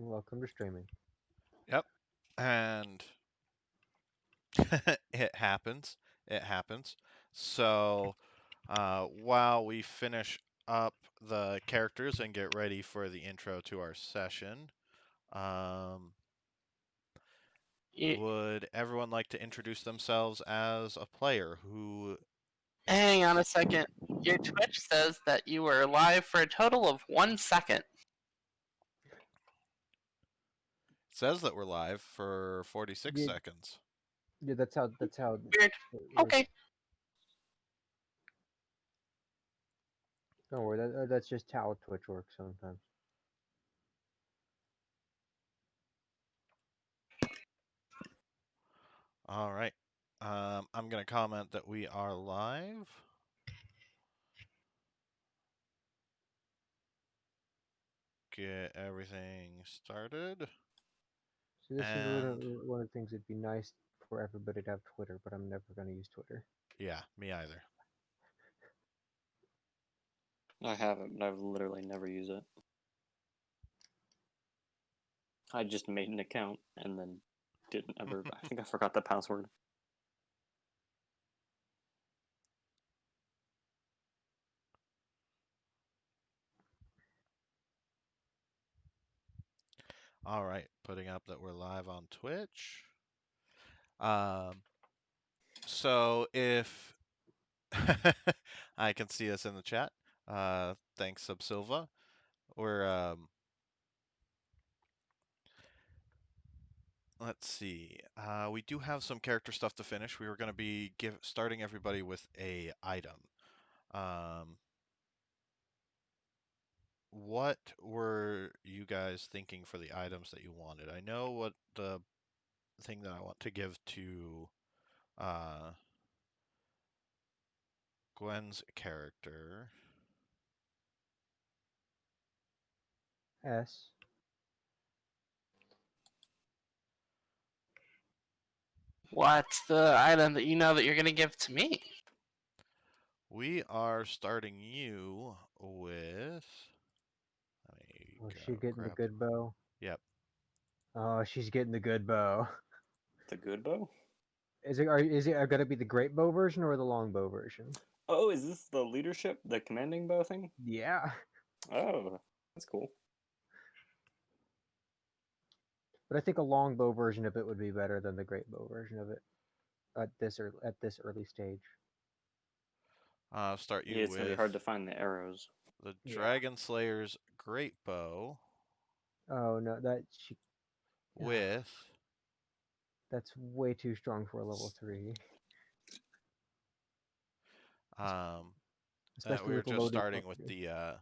Welcome to streaming. Yep. And it happens. It happens. So while we finish up the characters and get ready for the intro to our session, would everyone like to introduce themselves as a player who... Hang on a second. Your Twitch says that you were live for a total of 1 second. It says that we're live for 46 seconds. Yeah, that's how. Weird. Okay. Don't worry. That's just how Twitch works sometimes. All right. I'm going to comment that we are live. Get everything started. So this is one of the things that'd be nice for everybody to have Twitter, but I'm never going to use Twitter. Yeah, me either. I haven't, but I've literally never used it. I just made an account and then didn't ever. I think I forgot the password. All right, putting up that we're live on Twitch. So if I can see us in the chat, thanks Subsilva. We're let's see. We do have some character stuff to finish. We were going to be starting everybody with a item. What were you guys thinking for the items that you wanted? I know what the thing that I want to give to Gwen's character. S. What's the item that you know that you're going to give to me? We are starting you with... Oh, she getting the good bow? Yep. Oh, she's getting the good bow. The good bow? Is it going to be the great bow version or the long bow version? Oh, is this the leadership, the commanding bow thing? Yeah. Oh, that's cool. But I think a long bow version of it would be better than the great bow version of it at this early stage. Start you it's with... gonna be hard to find the arrows. The Dragon Slayer's great bow. Oh no, With... That's way too strong for a level 3. Especially we were just starting with the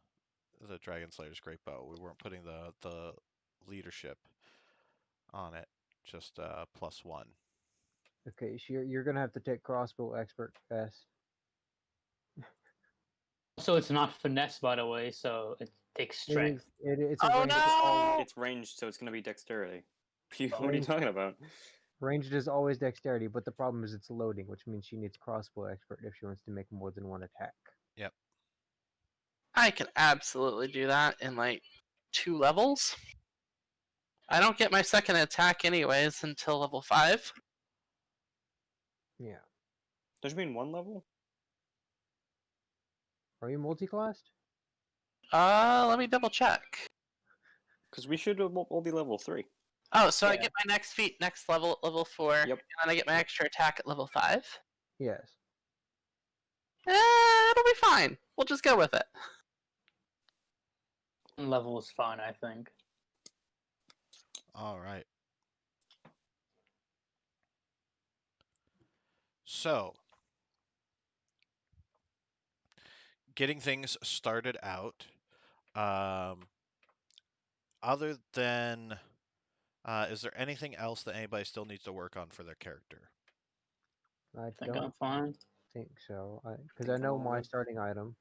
Dragon Slayer's great bow. We weren't putting the leadership on it. Just +1. Okay, so you're gonna have to take crossbow expert S. So it's not finesse, by the way. So it takes strength. It's oh no! It's ranged, so it's gonna be dexterity. What are you talking about? Ranged is always dexterity, but the problem is it's loading, which means she needs crossbow expert if she wants to make more than one attack. Yep. I can absolutely do that in like 2 levels. I don't get my second attack anyways until level 5. Yeah. Does you mean 1 level? Are you multi-classed? Let me double check. Because we should all be level 3. Oh, so I get my next feat next level, level 4, Yep. and then I get my extra attack at level 5? Yes. It'll be fine. We'll just go with it. Level is fine, I think. All right. So, getting things started out. Other than, is there anything else that anybody still needs to work on for their character? I think don't I'm fine. think so, because I know my starting item.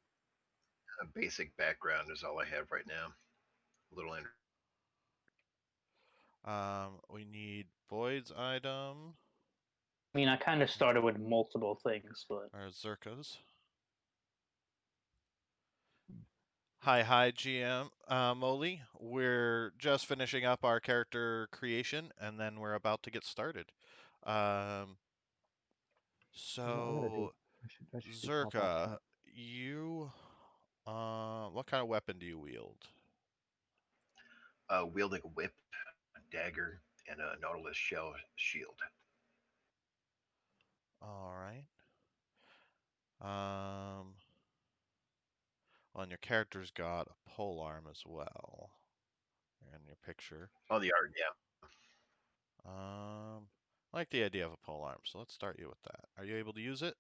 A basic background is all I have right now. A little We need Boyd's item. I mean, I kind of started with multiple things, but... Or Zerka's. Hi, GM Molly. We're just finishing up our character creation, and then we're about to get started. Um, You know what I'm gonna do? so, I should just hop off. Zerka, you, what kind of weapon do you wield? Wielding a whip, a dagger, and a Nautilus shell shield. All right. Well, and your character's got a pole arm as well. In your picture. Oh, the art, yeah. I like the idea of a pole arm, so let's start you with that. Are you able to use it?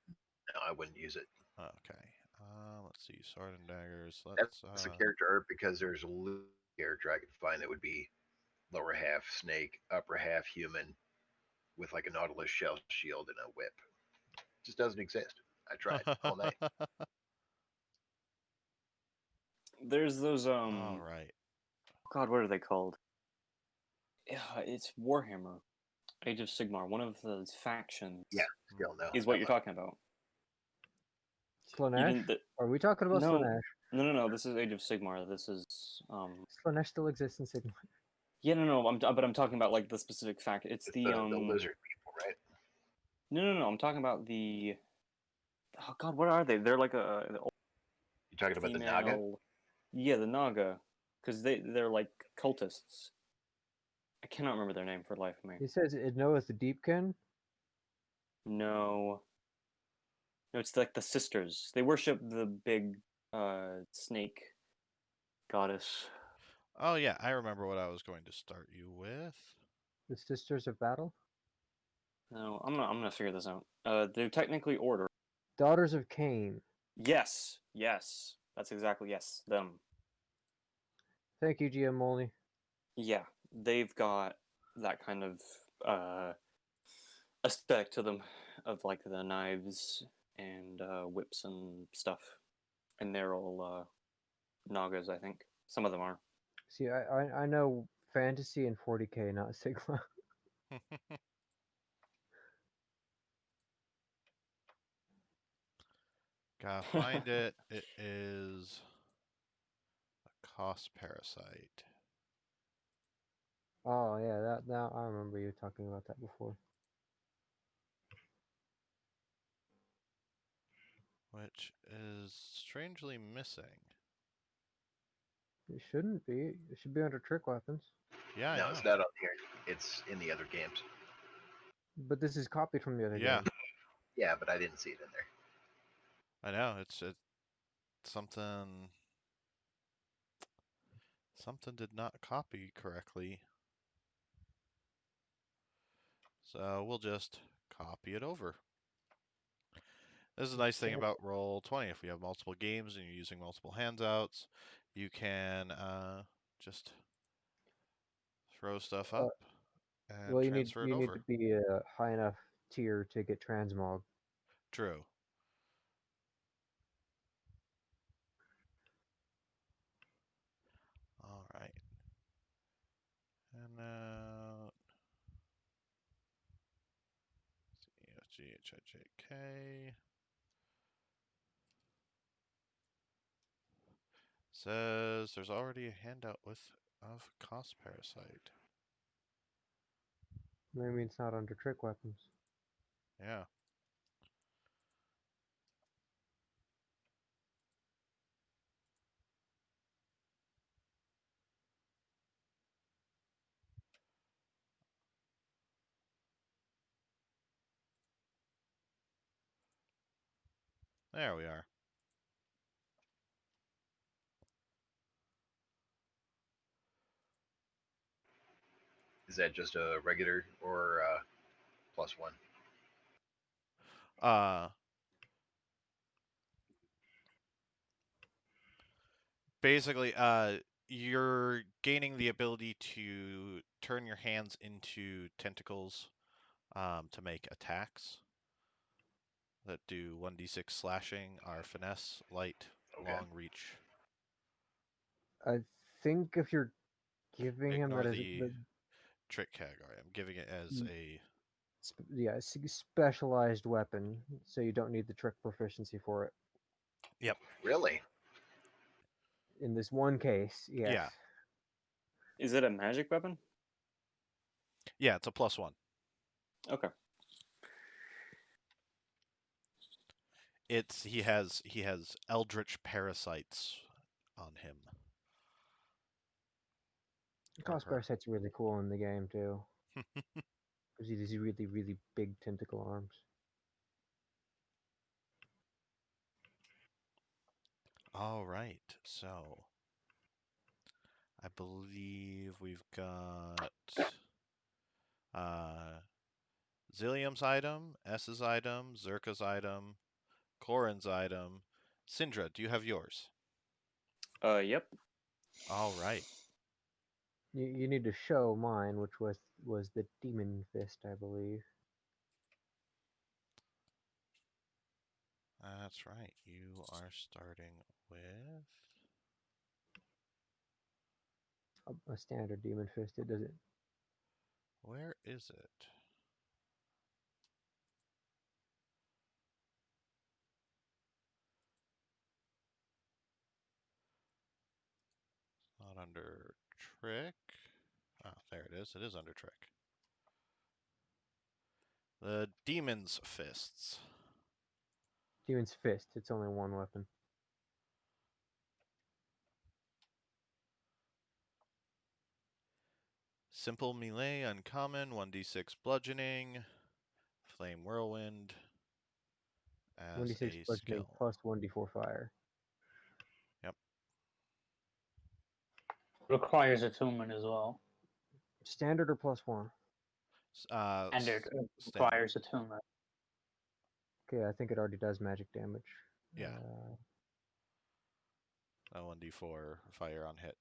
No, I wouldn't use it. Okay. Let's see. Sword and daggers. That's the character art because there's a character I could find that would be lower half snake, upper half human, with like a Nautilus shell shield and a whip. Just doesn't exist. I tried all night. There's those All right. God, what are they called? Yeah, it's Warhammer, Age of Sigmar. One of those factions. Yeah, still no. Is what you're talking about. Slanesh? Even the Are we talking about no, Slanesh? no. This is Age of Sigmar. This is Slanesh still exists in Sigma. Yeah, no. But I'm talking about like the specific fact. It's It's the the lizard people, right? No. I'm talking about the. Oh God, what are they? They're like a the old You're talking about the Naga? female. Yeah, the Naga, because they're like cultists. I cannot remember their name for the life of me. He says it knows the Deepkin. No, it's like the sisters. They worship the big snake goddess. Oh yeah, I remember what I was going to start you with. The Sisters of Battle. No, I'm gonna figure this out. They're technically order. Daughters of Cain. Yes. That's exactly yes. Them. Thank you, GM Molly. Yeah, they've got that kind of aspect to them, of like the knives and whips and stuff, and they're all Nagas, I think. Some of them are. See, I know fantasy and 40k, not Sigma. Gotta find it. It is a cost parasite. Oh yeah, that now I remember you talking about that before. Which is strangely missing. It shouldn't be. It should be under trick weapons. Yeah, I No, know. it's not on here. It's in the other games. But this is copied from the other Yeah. game. Yeah, but I didn't see it in there. I know. It's something did not copy correctly. So we'll just copy it over. This is a nice thing about Roll20. If you have multiple games and you're using multiple handouts, you can just throw stuff up and Well, transfer it you need over. to be a high enough tier to get transmog. True. All right. And now GHIJK says there's already a handout of cost parasite. Maybe it's not under trick weapons. Yeah. There we are. Is that just a regular or +1? Basically, you're gaining the ability to turn your hands into tentacles to make attacks that do 1d6 slashing, are finesse, light, Okay. long reach. I think if you're giving him Ignore that as the trick category. I'm giving it as a specialized weapon, so you don't need the trick proficiency for it. Yep. Really? In this one case, yes. Yeah. Is it a magic weapon? Yeah, it's a +1. Okay. He has eldritch parasites on him. Cost her. Parasite's really cool in the game too. Gives you these really, really big tentacle arms. All right, so I believe we've got uh, Zillium's item, S's item, Zerka's item, Corin's item. Syndra, do you have yours? Yep. All right. You need to show mine, which was the Demon Fist, I believe. That's right. You are starting with. A standard Demon Fist. It doesn't. Where is it? Not under trick. Ah, there it is. It is under trick. The Demon's Fists. Demon's Fist. It's only one weapon. Simple melee, uncommon, 1d6 bludgeoning, flame whirlwind as 1d6 a bludgeoning skill. plus 1d4 fire. Yep. Requires attunement as well. Standard or +1? Standard Standard. requires attunement. Okay, I think it already does magic damage. Yeah. 1d4 fire on hit.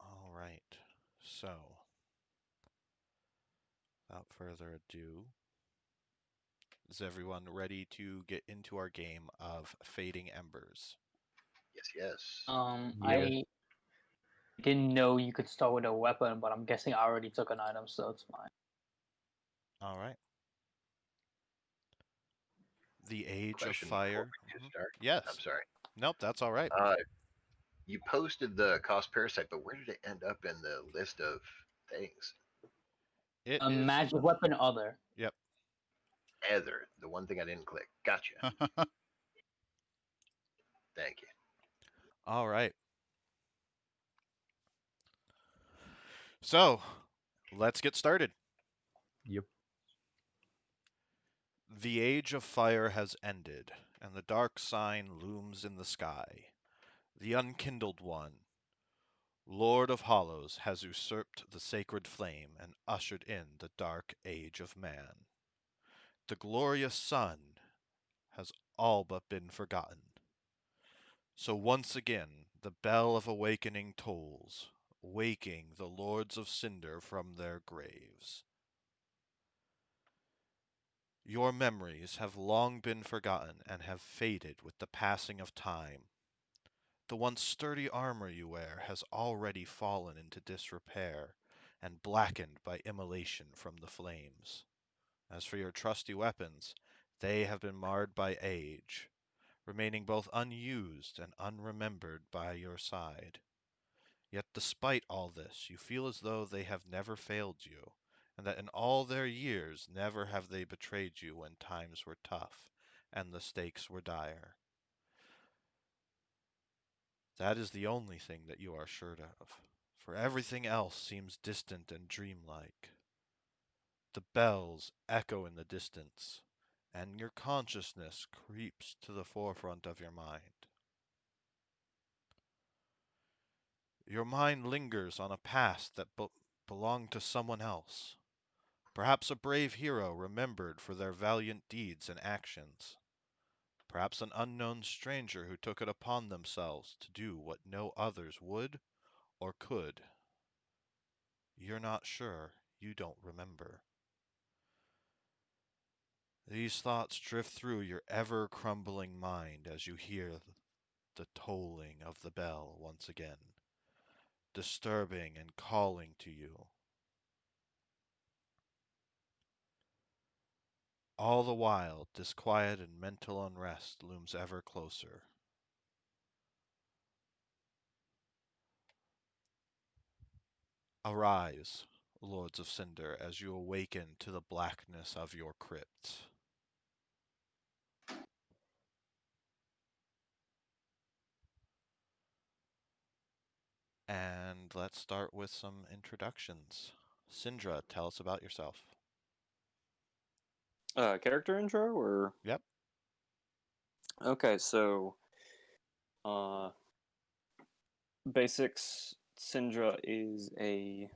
All right. So, without further ado, is everyone ready to get into our game of Fading Embers? Yes, yes. Yeah. I didn't know you could start with a weapon, but I'm guessing I already took an item, so it's fine. All right. The Age Question of before Fire. we do start. Yes. I'm sorry. Nope, that's all right. You posted the cost parasite, but where did it end up in the list of things? It A is. magic weapon other. Yep. Ether, the one thing I didn't click. Gotcha. Thank you. All right. So, let's get started. Yep. The Age of Fire has ended, and the dark sign looms in the sky. The unkindled one, Lord of Hollows, has usurped the sacred flame and ushered in the dark age of man. The glorious sun has all but been forgotten. So once again the bell of awakening tolls, waking the Lords of Cinder from their graves. Your memories have long been forgotten and have faded with the passing of time. The once sturdy armor you wear has already fallen into disrepair and blackened by immolation from the flames. As for your trusty weapons, they have been marred by age, remaining both unused and unremembered by your side. Yet despite all this, you feel as though they have never failed you, and that in all their years never have they betrayed you when times were tough and the stakes were dire. That is the only thing that you are sure of, for everything else seems distant and dreamlike. The bells echo in the distance, and your consciousness creeps to the forefront of your mind. Your mind lingers on a past that belonged to someone else, perhaps a brave hero remembered for their valiant deeds and actions, perhaps an unknown stranger who took it upon themselves to do what no others would or could. You're not sure, you don't remember. These thoughts drift through your ever-crumbling mind as you hear the tolling of the bell once again, disturbing and calling to you. All the while, disquiet and mental unrest looms ever closer. Arise, Lords of Cinder, as you awaken to the blackness of your crypts. And let's start with some introductions. Sindra, tell us about yourself. Character intro or Yep. okay, so basics. Syndra is a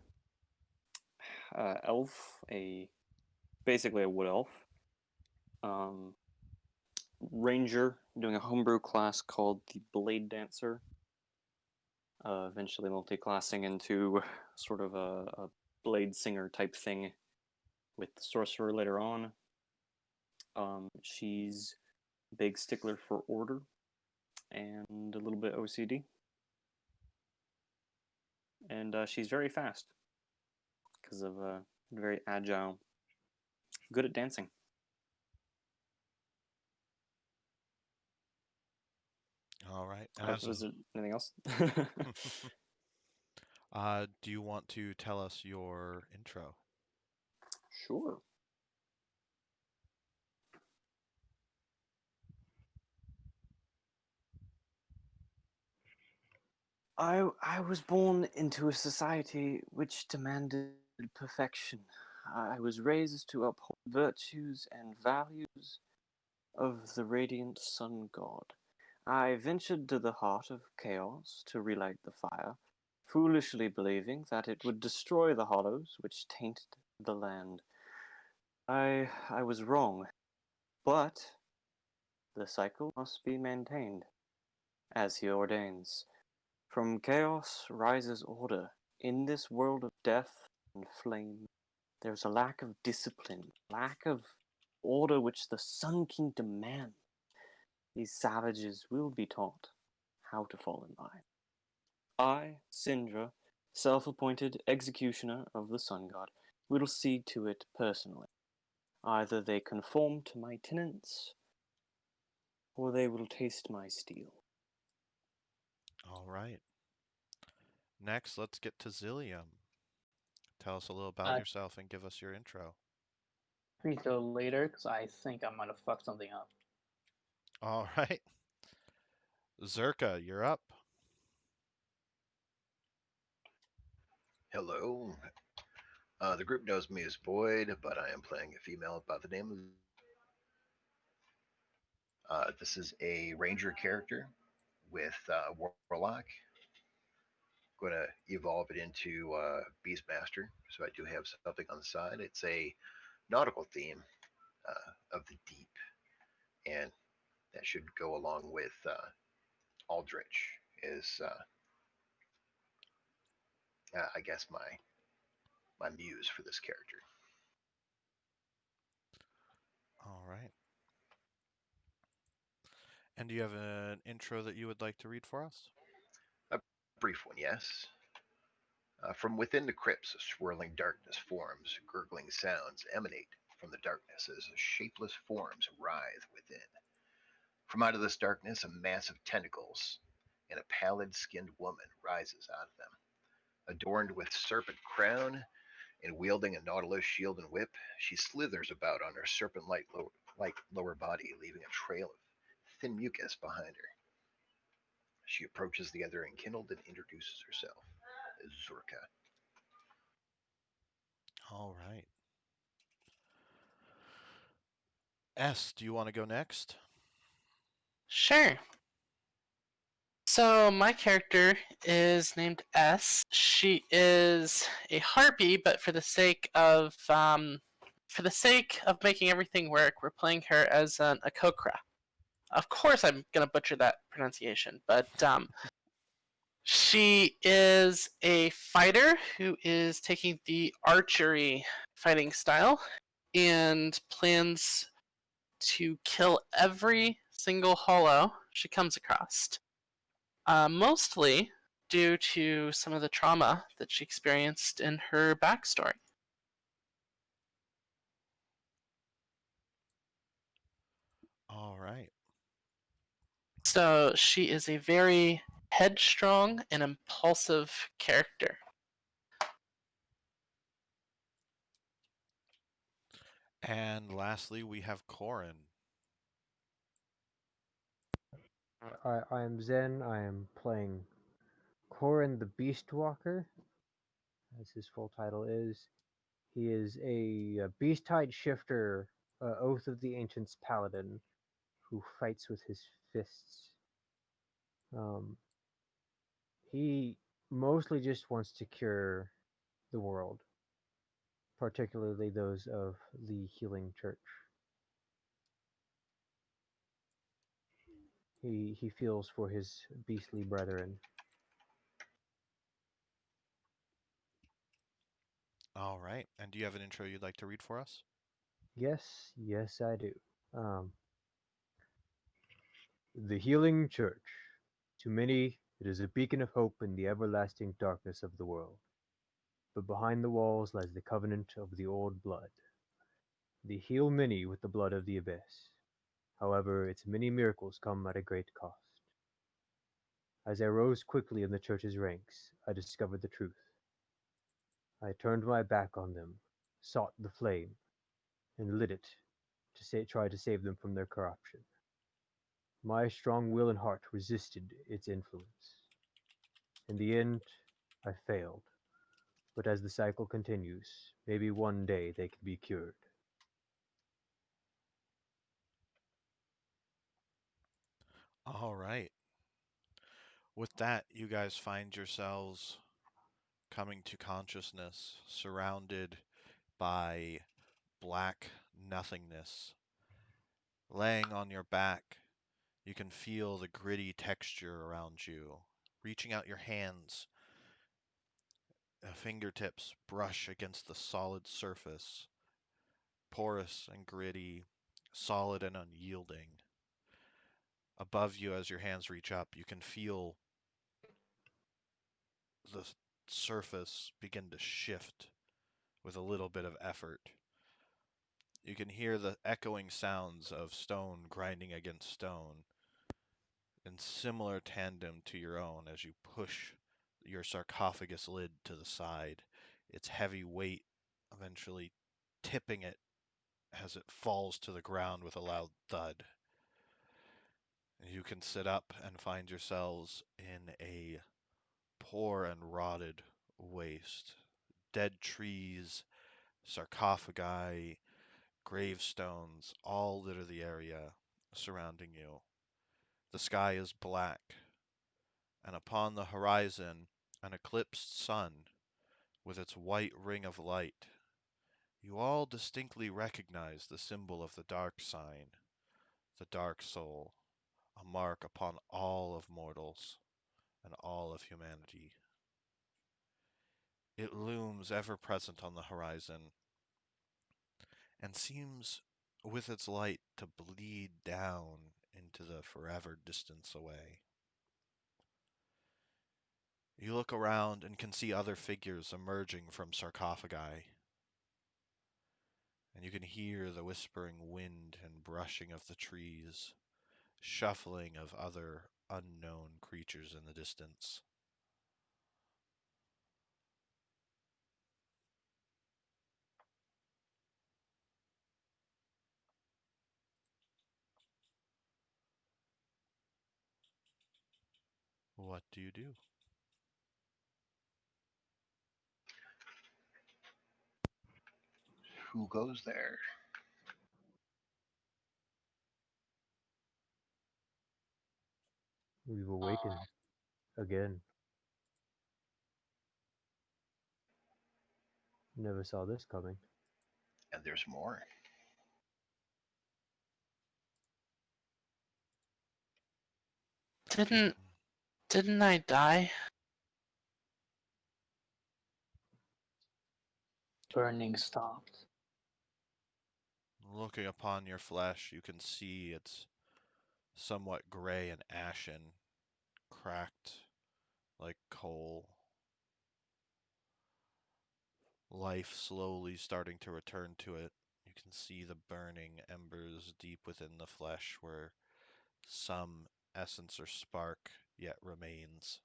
elf, basically a wood elf. Ranger doing a homebrew class called the Blade Dancer. Eventually multi-classing into sort of a blade singer type thing with the sorcerer later on. She's a big stickler for order and a little bit OCD. And she's very fast because of very agile, good at dancing. All right. And Was there anything else? do you want to tell us your intro? Sure. I was born into a society which demanded perfection. I was raised to uphold virtues and values of the radiant sun god. I ventured to the heart of chaos to relight the fire, foolishly believing that it would destroy the hollows which tainted the land. I was wrong, but the cycle must be maintained, as he ordains. From chaos rises order. In this world of death and flame, there's a lack of discipline, lack of order which the Sun King demands. These savages will be taught how to fall in line. I, Sindra, self-appointed executioner of the Sun God, will see to it personally. Either they conform to my tenets, or they will taste my steel. All right. Next, let's get to Zillium. Tell us a little about Uh, yourself and give us your intro. Please go later, because I think I might have fucked something up. All right. Zerka, you're up. Hello. The group knows me as Boyd, but I am playing a female by the name of. This is a ranger character with Warlock. Going to evolve it into Beastmaster, so I do have something on the side. It's a nautical theme of the deep, and that should go along with Aldrich. Is I guess my muse for this character. All right. And do you have an intro that you would like to read for us? A brief one, yes. From within the crypts, a swirling darkness forms. Gurgling sounds emanate from the darkness as shapeless forms writhe within. From out of this darkness, a mass of tentacles and a pallid-skinned woman rises out of them. Adorned with serpent crown and wielding a nautilus shield and whip, she slithers about on her serpent-like lower body, leaving a trail of thin mucus behind her. She approaches the other enkindled and introduces herself as Zurka. All right. S, do you want to go next? Sure. So my character is named S. She is a harpy, but for the sake of making everything work, we're playing her as an Akokra. Of course, I'm gonna butcher that pronunciation, but she is a fighter who is taking the archery fighting style and plans to kill every single hollow she comes across. Mostly due to some of the trauma that she experienced in her backstory. right. So she is a very headstrong and impulsive character. And lastly, we have Corin. I am Zen. I am playing Korin the Beast Walker, as his full title is. He is a beast tide shifter, Oath of the Ancients paladin, who fights with his fists. Um, he mostly just wants to cure the world, particularly those of the healing church. He feels for his beastly brethren. All right. And do you have an intro you'd like to read for us? Yes, I do. Um, the healing church. To many, it is a beacon of hope in the everlasting darkness of the world. But behind the walls lies the covenant of the old blood. They heal many with the blood of the abyss. However, its many miracles come at a great cost. As I rose quickly in the church's ranks, I discovered the truth. I turned my back on them, sought the flame, and lit it to try to save them from their corruption. My strong will and heart resisted its influence. In the end, I failed. But as the cycle continues, maybe one day they can be cured. All right. With that, you guys find yourselves coming to consciousness, surrounded by black nothingness. Laying on your back, you can feel the gritty texture around you. Reaching out your hands, fingertips brush against the solid surface, porous and gritty, solid and unyielding. Above you, as your hands reach up, you can feel the surface begin to shift with a little bit of effort. You can hear the echoing sounds of stone grinding against stone in similar tandem to your own as you push your sarcophagus lid to the side, its heavy weight eventually tipping it as it falls to the ground with a loud thud. You can sit up and find yourselves in a poor and rotted waste. Dead trees, sarcophagi, gravestones all litter the area surrounding you. The sky is black, and upon the horizon, an eclipsed sun with its white ring of light. You all distinctly recognize the symbol of the dark sign, the dark soul, a mark upon all of mortals and all of humanity. It looms ever present on the horizon and seems with its light to bleed down into the forever distance away. You look around and can see other figures emerging from sarcophagi, and you can hear the whispering wind and brushing of the trees, shuffling of other unknown creatures in the distance. What do you do? Who goes there? We've awakened again. Never saw this coming. And there's more. Didn't I die? Burning stopped. Looking upon your flesh, you can see it's somewhat gray and ashen, cracked like coal. Life slowly starting to return to it. You can see the burning embers deep within the flesh where some essence or spark yet remains.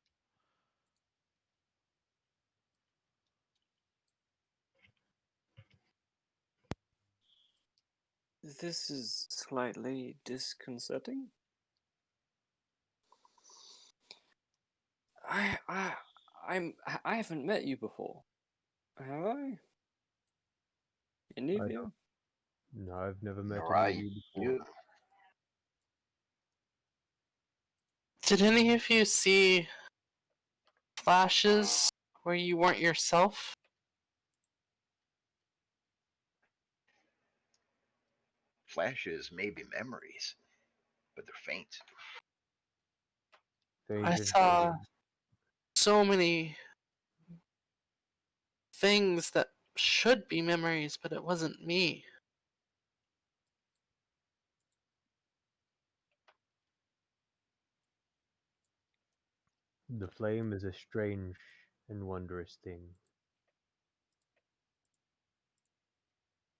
This is slightly disconcerting. I I I haven't met you before, have I? Any I of don't. you? No, I've never met Nor any I of you before. you. Did any of you see flashes where you weren't yourself? Flashes may be memories, but they're faint. I Faint and saw fleeting. so many things that should be memories, but it wasn't me. The flame is a strange and wondrous thing.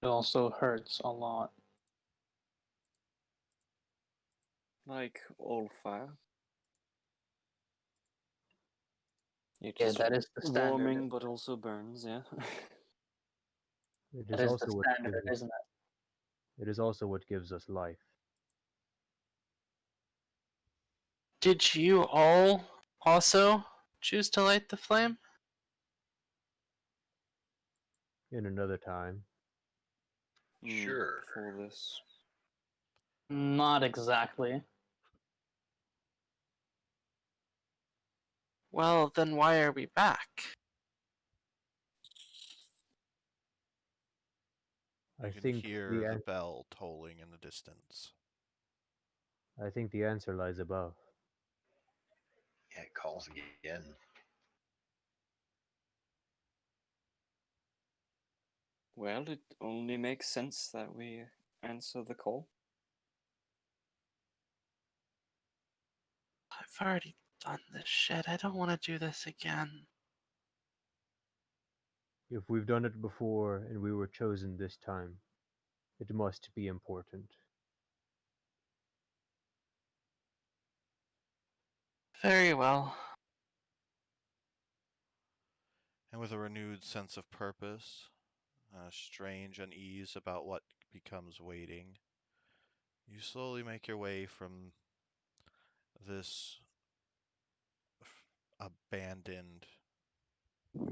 It also hurts a lot. Like all fire. It Yeah, is that is the standard. warming, but also burns. Yeah. It That is is the also what standard, gives us, isn't it? it is also what gives us life. Did you all also choose to light the flame? In another time, Sure. Before this. Not exactly. Well, then why are we back? I You can think hear the bell tolling in the distance. I think the answer lies above. Yeah, it calls again. Well, it only makes sense that we answer the call. I've already done this shit. I don't want to do this again. If we've done it before and we were chosen this time, it must be important. Very well. And with a renewed sense of purpose, a strange unease about what becomes waiting, you slowly make your way from this abandoned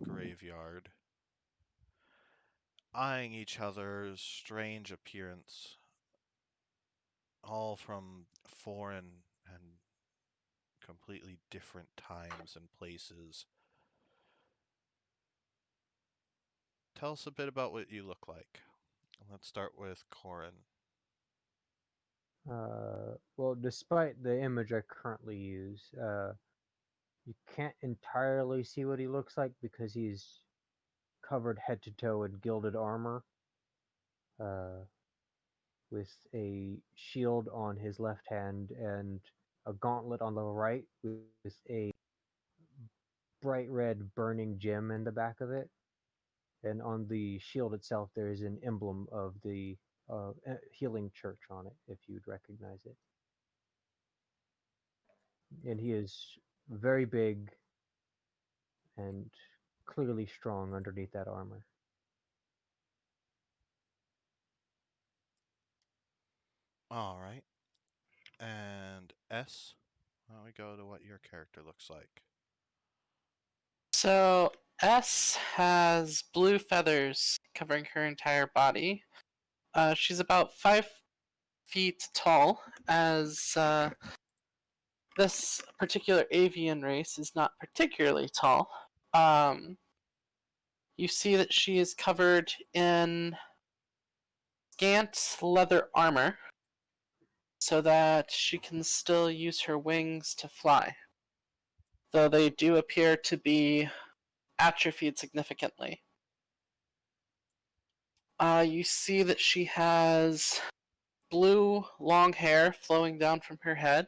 graveyard, eyeing each other's strange appearance, all from foreign and completely different times and places. Tell us a bit about what you look like. Let's start with Corin. Well, despite the image I currently use, you can't entirely see what he looks like because he's covered head to toe in gilded armor, uh, with a shield on his left hand and a gauntlet on the right with a bright red burning gem in the back of it. And on the shield itself, there is an emblem of the healing church on it, if you'd recognize it. And he is very big and clearly strong underneath that armor. All right. And S, why don't we go to what your character looks like? So, S has blue feathers covering her entire body. She's about 5 feet tall, as this particular avian race is not particularly tall. You see that she is covered in scant leather armor so that she can still use her wings to fly, though they do appear to be atrophied significantly. You see that she has blue long hair flowing down from her head.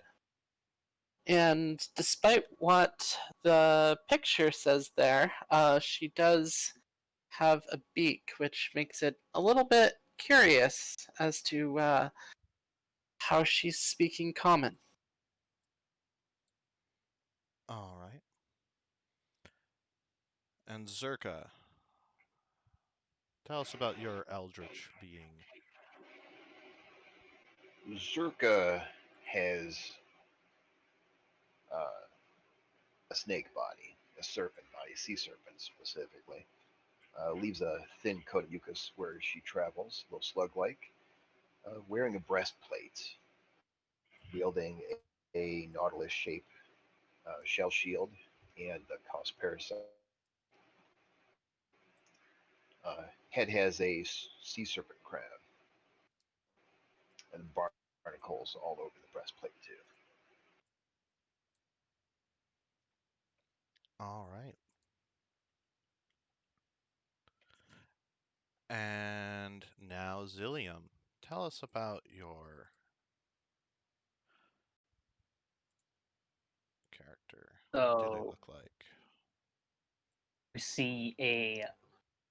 And despite what the picture says there, she does have a beak, which makes it a little bit curious as to how she's speaking common. All right. And Zerka, tell us about your eldritch being. Zerka has a snake body, a serpent body, sea serpent specifically. Leaves a thin coat of mucus where she travels, a little slug-like. Wearing a breastplate, wielding a nautilus-shaped shell shield and the cos parasite. Head has a sea serpent crown and barnacles all over the breastplate too. All right. And now Zillium, tell us about your character. What did it So look like? you see a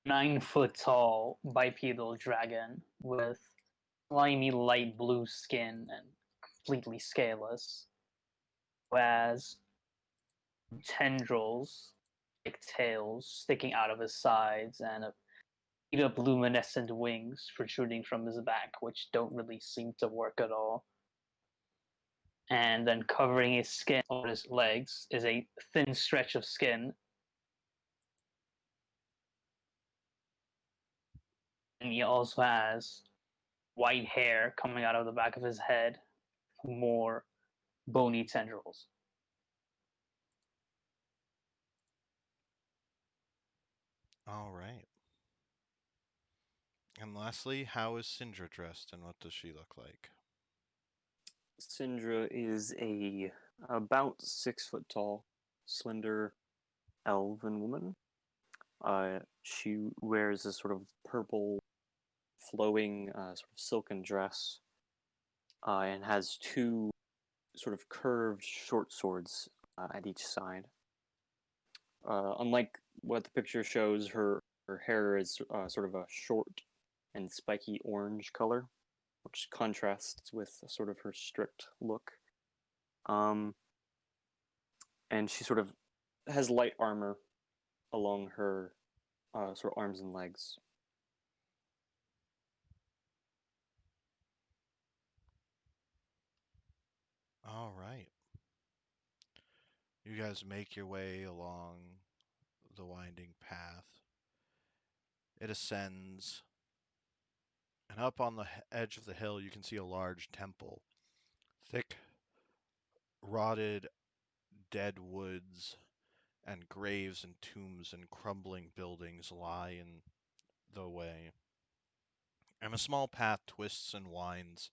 9 foot tall bipedal dragon with slimy light blue skin and completely scaleless, who has tendrils like tails sticking out of his sides and a beat up luminescent wings protruding from his back, which don't really seem to work at all. And then covering his skin on his legs is a thin stretch of skin. And he also has white hair coming out of the back of his head, more bony tendrils. All right. And lastly, how is Sindra dressed and what does she look like? Syndra is a about 6 foot tall, slender elven woman. She wears a sort of purple, flowing, sort of silken dress, and has two sort of curved short swords at each side. Unlike what the picture shows, her hair is sort of a short and spiky orange color, which contrasts with sort of her strict look. Um, and she sort of has light armor along her sort of arms and legs. All right. You guys make your way along the winding path. It ascends, and up on the edge of the hill, you can see a large temple. Thick, rotted, dead woods and graves and tombs and crumbling buildings lie in the way. And a small path twists and winds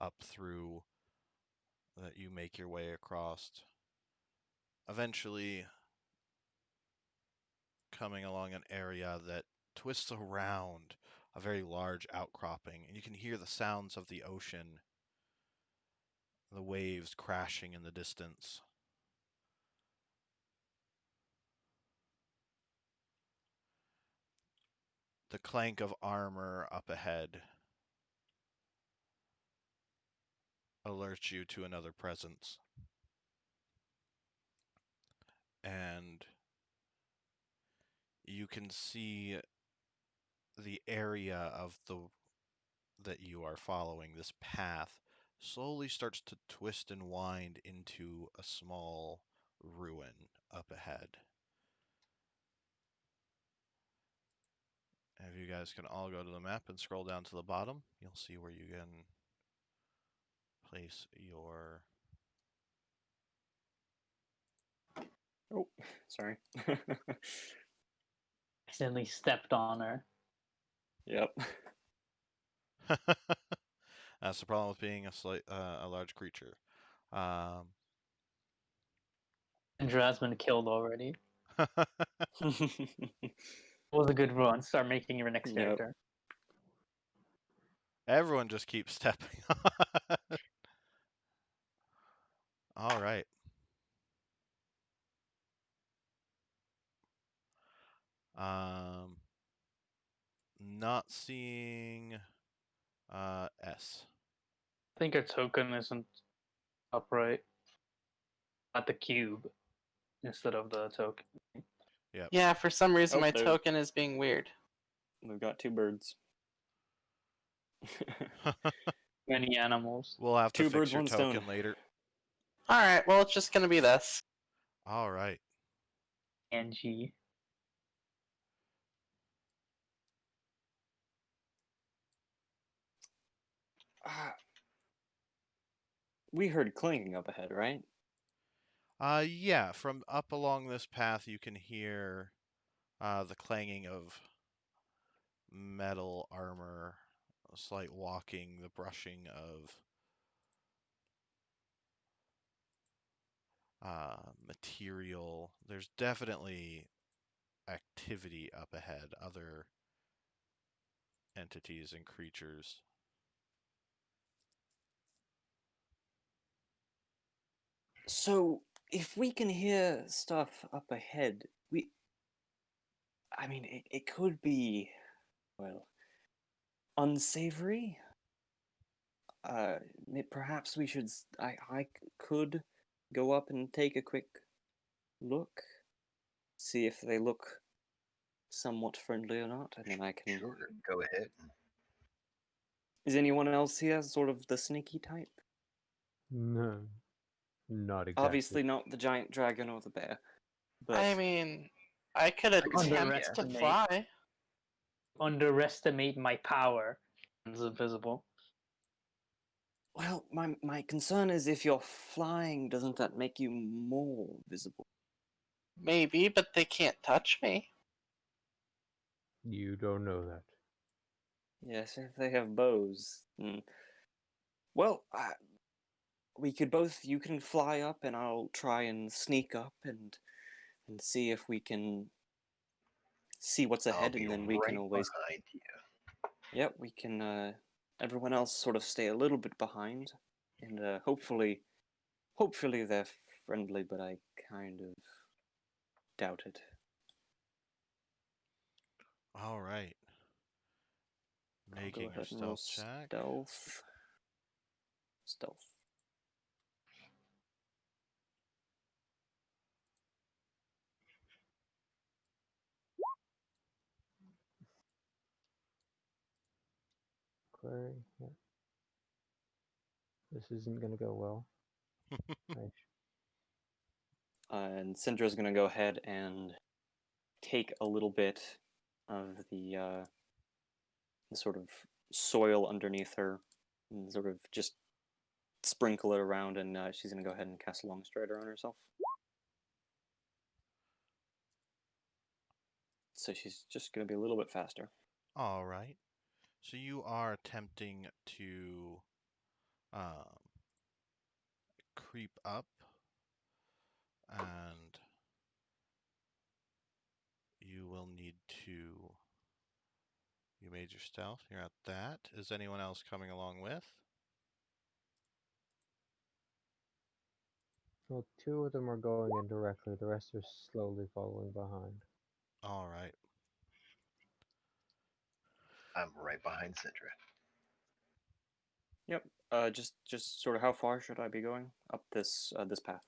up through that you make your way across. Eventually, coming along an area that twists around a very large outcropping, and you can hear the sounds of the ocean, the waves crashing in the distance. The clank of armor up ahead alerts you to another presence. And you can see the area of the that you are following, this path, slowly starts to twist and wind into a small ruin up ahead. If you guys can all go to the map and scroll down to the bottom, you'll see where you can place your... Oh, sorry. Accidentally stepped on her. Yep. That's the problem with being a large creature. Um, Andrew has been killed already. It was a good run. Start making your next Yep. character. Everyone just keeps stepping on. All right. Um, not seeing S. I think our token isn't upright. At the cube instead of the token. Yep. Yeah, for some reason Oh, my there- token is being weird. We've got two birds. Many animals. We'll have to Two fix birds, your one token stone. later. Alright, well, it's just gonna be this. All right. Angie. Ah, we heard clinking up ahead, right? Yeah, from up along this path, you can hear the clanging of metal armor, a slight walking, the brushing of material. There's definitely activity up ahead, other entities and creatures. So, if we can hear stuff up ahead, I mean, it could be, well, unsavory. Perhaps we should. I could go up and take a quick look, see if they look somewhat friendly or not, and then I can. Sure, go ahead. Is anyone else here sort of the sneaky type? No, not exactly. Obviously not the giant dragon or the bear, but I mean, I could can see, attempt to underestimate. fly. Underestimate my power. It's invisible. well, my concern is if you're flying, doesn't that make you more visible? Maybe, but they can't touch me. You don't know that. Yes, if they have bows. Well, we could both. You can fly up, and I'll try and sneak up and see if we can see what's I'll ahead, be and then we can right always. behind you. Yep, we can. Everyone else sort of stay a little bit behind, and hopefully they're friendly, but I kind of doubt it. All right. I'll go Making your ahead and roll stealth check. Stealth. Query. Yeah. This isn't gonna go well. I And Syndra's gonna go ahead and take a little bit of the sort of soil underneath her and sort of just sprinkle it around, and she's gonna go ahead and cast Long Strider on herself. So she's just gonna be a little bit faster. All right. So you are attempting to creep up, and you will need to. You made your stealth. You're at that. Is anyone else coming along with? Well, two of them are going in directly. The rest are slowly following behind. All right. I'm right behind Syndra. Yep. Just sort of how far should I be going up this this path?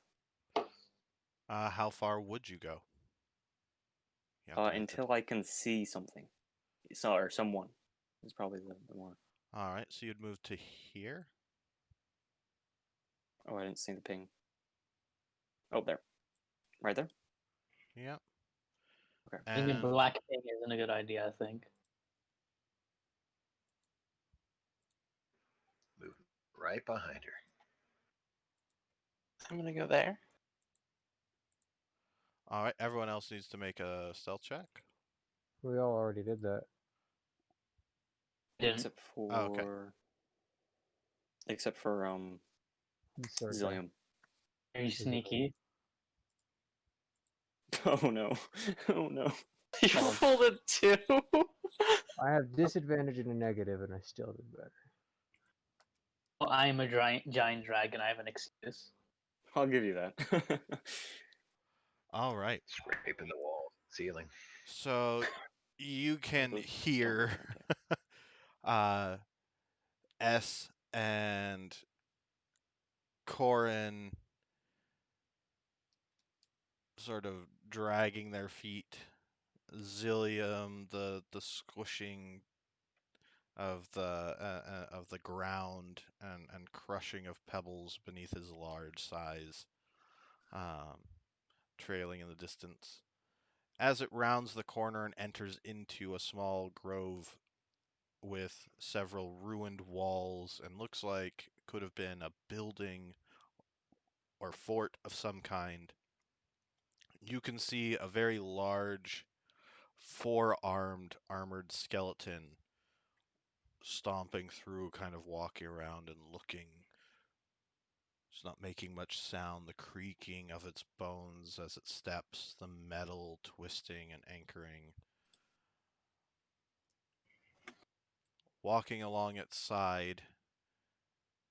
How far would you go? You have to make the- Until I can see something, or someone. Is probably the more. All right. So you'd move to here. Oh, I didn't see the ping. Oh, there. Right there. Yep. Okay. Being a And black thing isn't a good idea, I think. Moving right behind her. I'm gonna go there. all right. Everyone else needs to make a stealth check. We all already did that. Didn't. Except for. Oh, okay. Except for Third guy. Zillium. Are you sneaky? Oh no. Oh no. You Oh. rolled a 2. I have disadvantage and a negative, and I still did better. Well, I am a giant dragon. I have an excuse. I'll give you that. All right. Scraping the wall, ceiling. So you can Those hear don't S and Corin sort of dragging their feet. Zillium, the squishing of the ground and crushing of pebbles beneath his large size, um, trailing in the distance. As it rounds the corner and enters into a small grove with several ruined walls and looks like could have been a building or fort of some kind, you can see a very large four-armed armored skeleton stomping through, kind of walking around and looking. It's not making much sound, the creaking of its bones as it steps, the metal twisting and anchoring. Walking along its side,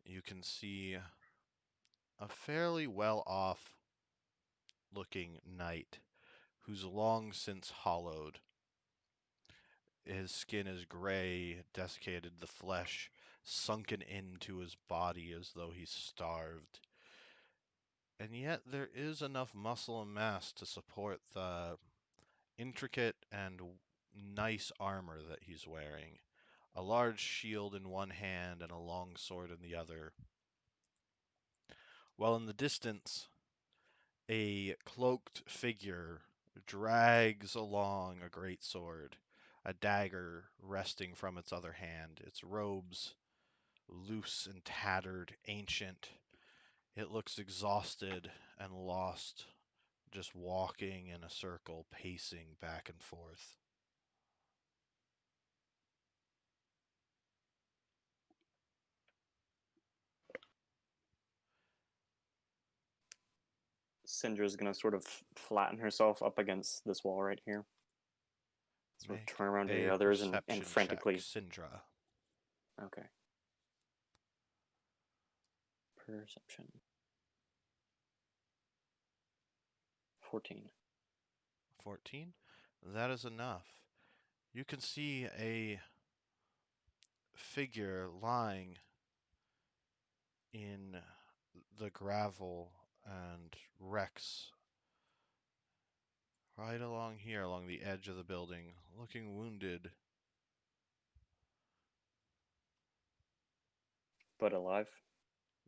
you can see a fairly well-off looking knight who's long since hollowed. His skin is gray, desiccated, the flesh sunken into his body as though he's starved. And yet there is enough muscle and mass to support the intricate and nice armor that he's wearing. A large shield in one hand and a long sword in the other. While in the distance, a cloaked figure drags along a great sword, a dagger resting from its other hand, its robes loose and tattered, ancient. It looks exhausted and lost, just walking in a circle, pacing back and forth. Syndra's gonna sort of flatten herself up against this wall right here. Sort of Make turn around to the a others and perception check, frantically. Syndra. Okay. Perception. 14. 14. That is enough. You can see a figure lying in the gravel and wrecks right along here, along the edge of the building, looking wounded. But alive.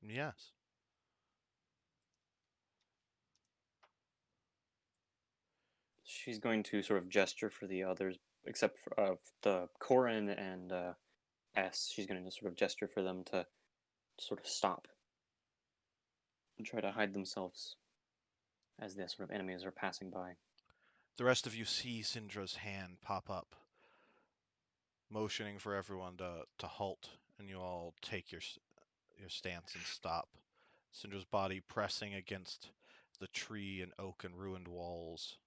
Yes. She's going to sort of gesture for the others, except for the Corin and S. She's going to sort of gesture for them to sort of stop and try to hide themselves as the sort of enemies are passing by. The rest of you see Syndra's hand pop up, motioning for everyone to halt, and you all take your stance and stop. Syndra's body pressing against the tree and oak and ruined walls.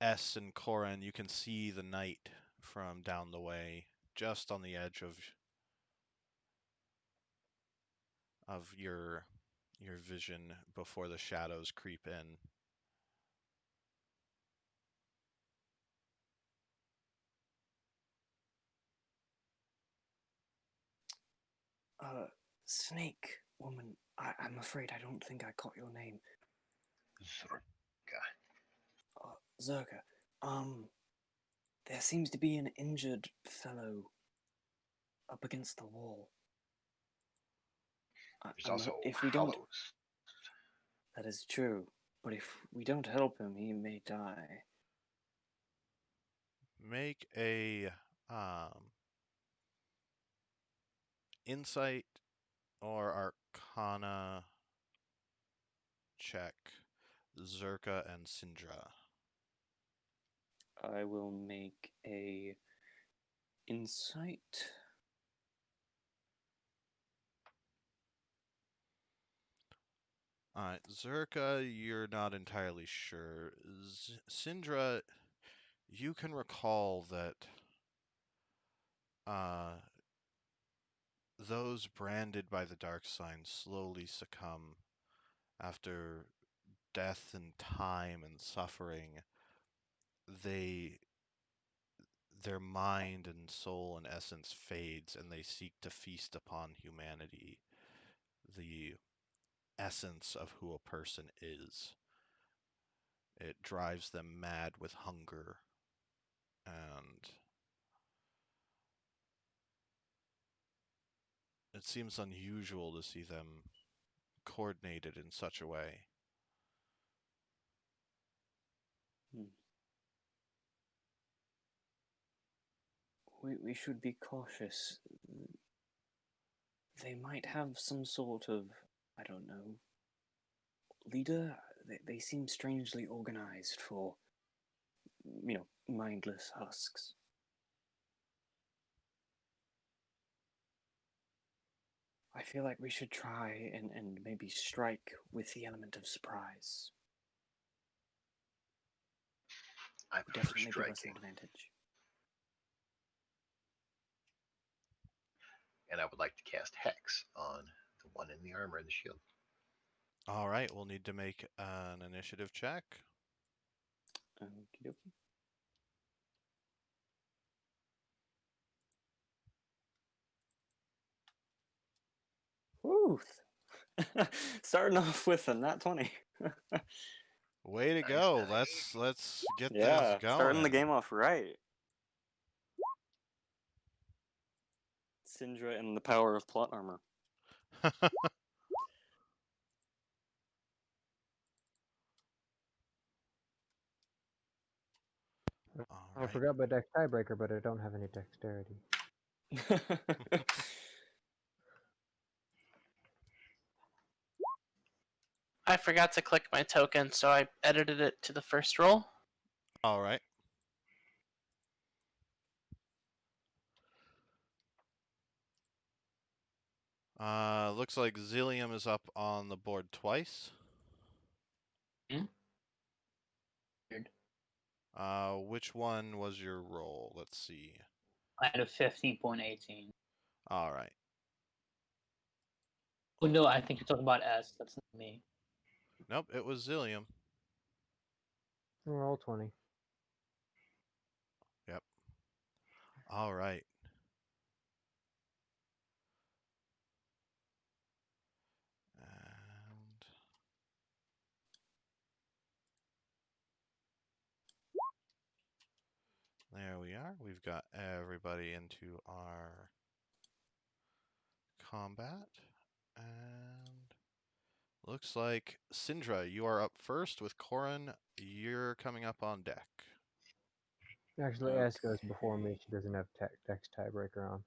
S and Corin, you can see the knight from down the way, just on the edge of your vision before the shadows creep in. Snake woman, I'm afraid I don't think I caught your name. Zrka. Zerka. There seems to be an injured fellow up against the wall. There's also if we don't, hollows. that is true. But if we don't help him, he may die. Make a insight or arcana check, Zerka and Syndra. I will make a insight. Zerka, you're not entirely sure. Syndra, you can recall that uh, those branded by the dark sign slowly succumb after death and time and suffering. They their mind and soul and essence fades, and they seek to feast upon humanity, the essence of who a person is. It drives them mad with hunger, and it seems unusual to see them coordinated in such a way. We should be cautious. They might have some sort of, I don't know, leader. They seem strangely organized for, mindless husks. I feel like we should try and maybe strike with the element of surprise. I Would prefer definitely give us an striking, advantage. and I would like to cast Hex on the one in the armor and the shield. All right, we'll need to make an initiative check. Okie dokie. Woo! Starting off with a nat 20. Way to Nice, go. nice. Let's get this Yeah, going. starting the game off right. Syndra and the power of plot armor. All I right. forgot my dex tiebreaker, but I don't have any dexterity. I forgot to click my token, so I edited it to the first roll. All right. Looks like Zillium is up on the board twice. Weird. Which one was your roll? Let's see. I had a 50.18. All right. Oh no, I think you're talking about S. That's not me. Nope, it was Zillium. Roll 20. Yep. All right. And there we are. We've got everybody into our combat. And looks like Syndra, you are up first with Corin. You're coming up on deck. Actually, S goes before me. She doesn't have dex tiebreaker on.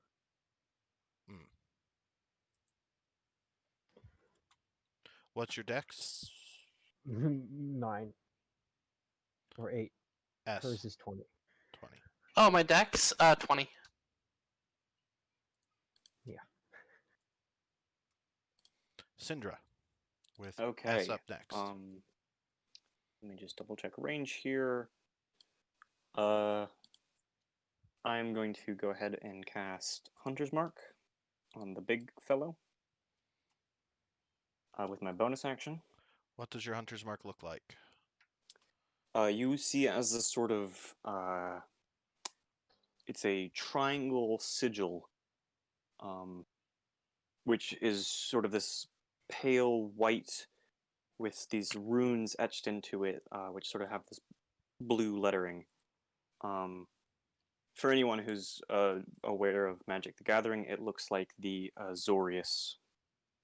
What's your dex? 9. Or 8. S. Hers is 20. 20. Oh, my dex, 20. Yeah. Syndra with Okay. S up next. Let me just double check range here. I'm going to go ahead and cast Hunter's Mark on the big fellow with my bonus action. What does your hunter's mark look like? You see it as a sort of it's a triangle sigil, which is sort of this pale white with these runes etched into it, which sort of have this blue lettering. For anyone who's aware of Magic the Gathering, it looks like the Zorius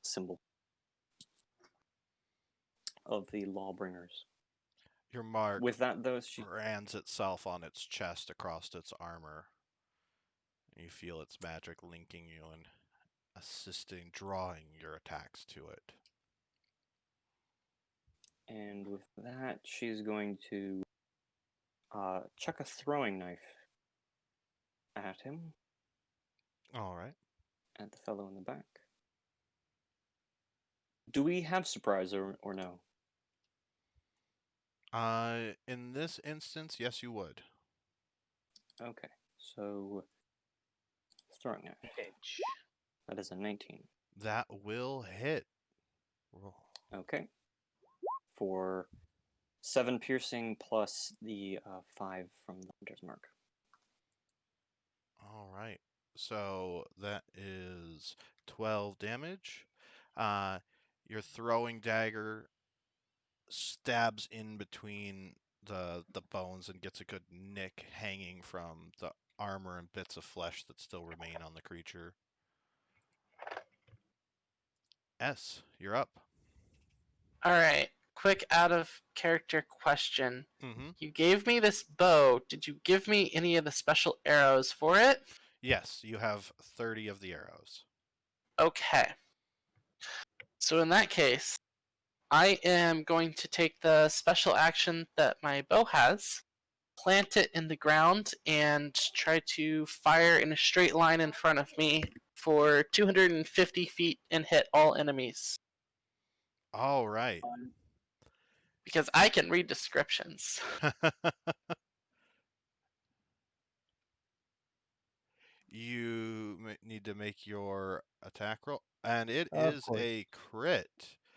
symbol of the Lawbringers. Your mark With that, though, brands itself on its chest across its armor. You feel its magic linking you and assisting, drawing your attacks to it. And with that, she's going to chuck a throwing knife at him, All right. at the fellow in the back. Do we have surprise or no? In this instance, yes, you would. Okay, so throwing knife. Engage. That is a 19. That will hit. Roll. Okay. For 7 piercing plus the 5 from the Hunter's Mark. All right. So that is 12 damage. Uh, your throwing dagger stabs in between the bones and gets a good nick hanging from the armor and bits of flesh that still remain on the creature. S, you're up. All right. Quick out of character question. Mm-hmm. You gave me this bow. Did you give me any of the special arrows for it? Yes, you have 30 of the arrows. Okay. So in that case, I am going to take the special action that my bow has, plant it in the ground, and try to fire in a straight line in front of me for 250 feet and hit all enemies. All right. Because I can read descriptions. You need to make your attack roll, and it Of is course. a crit.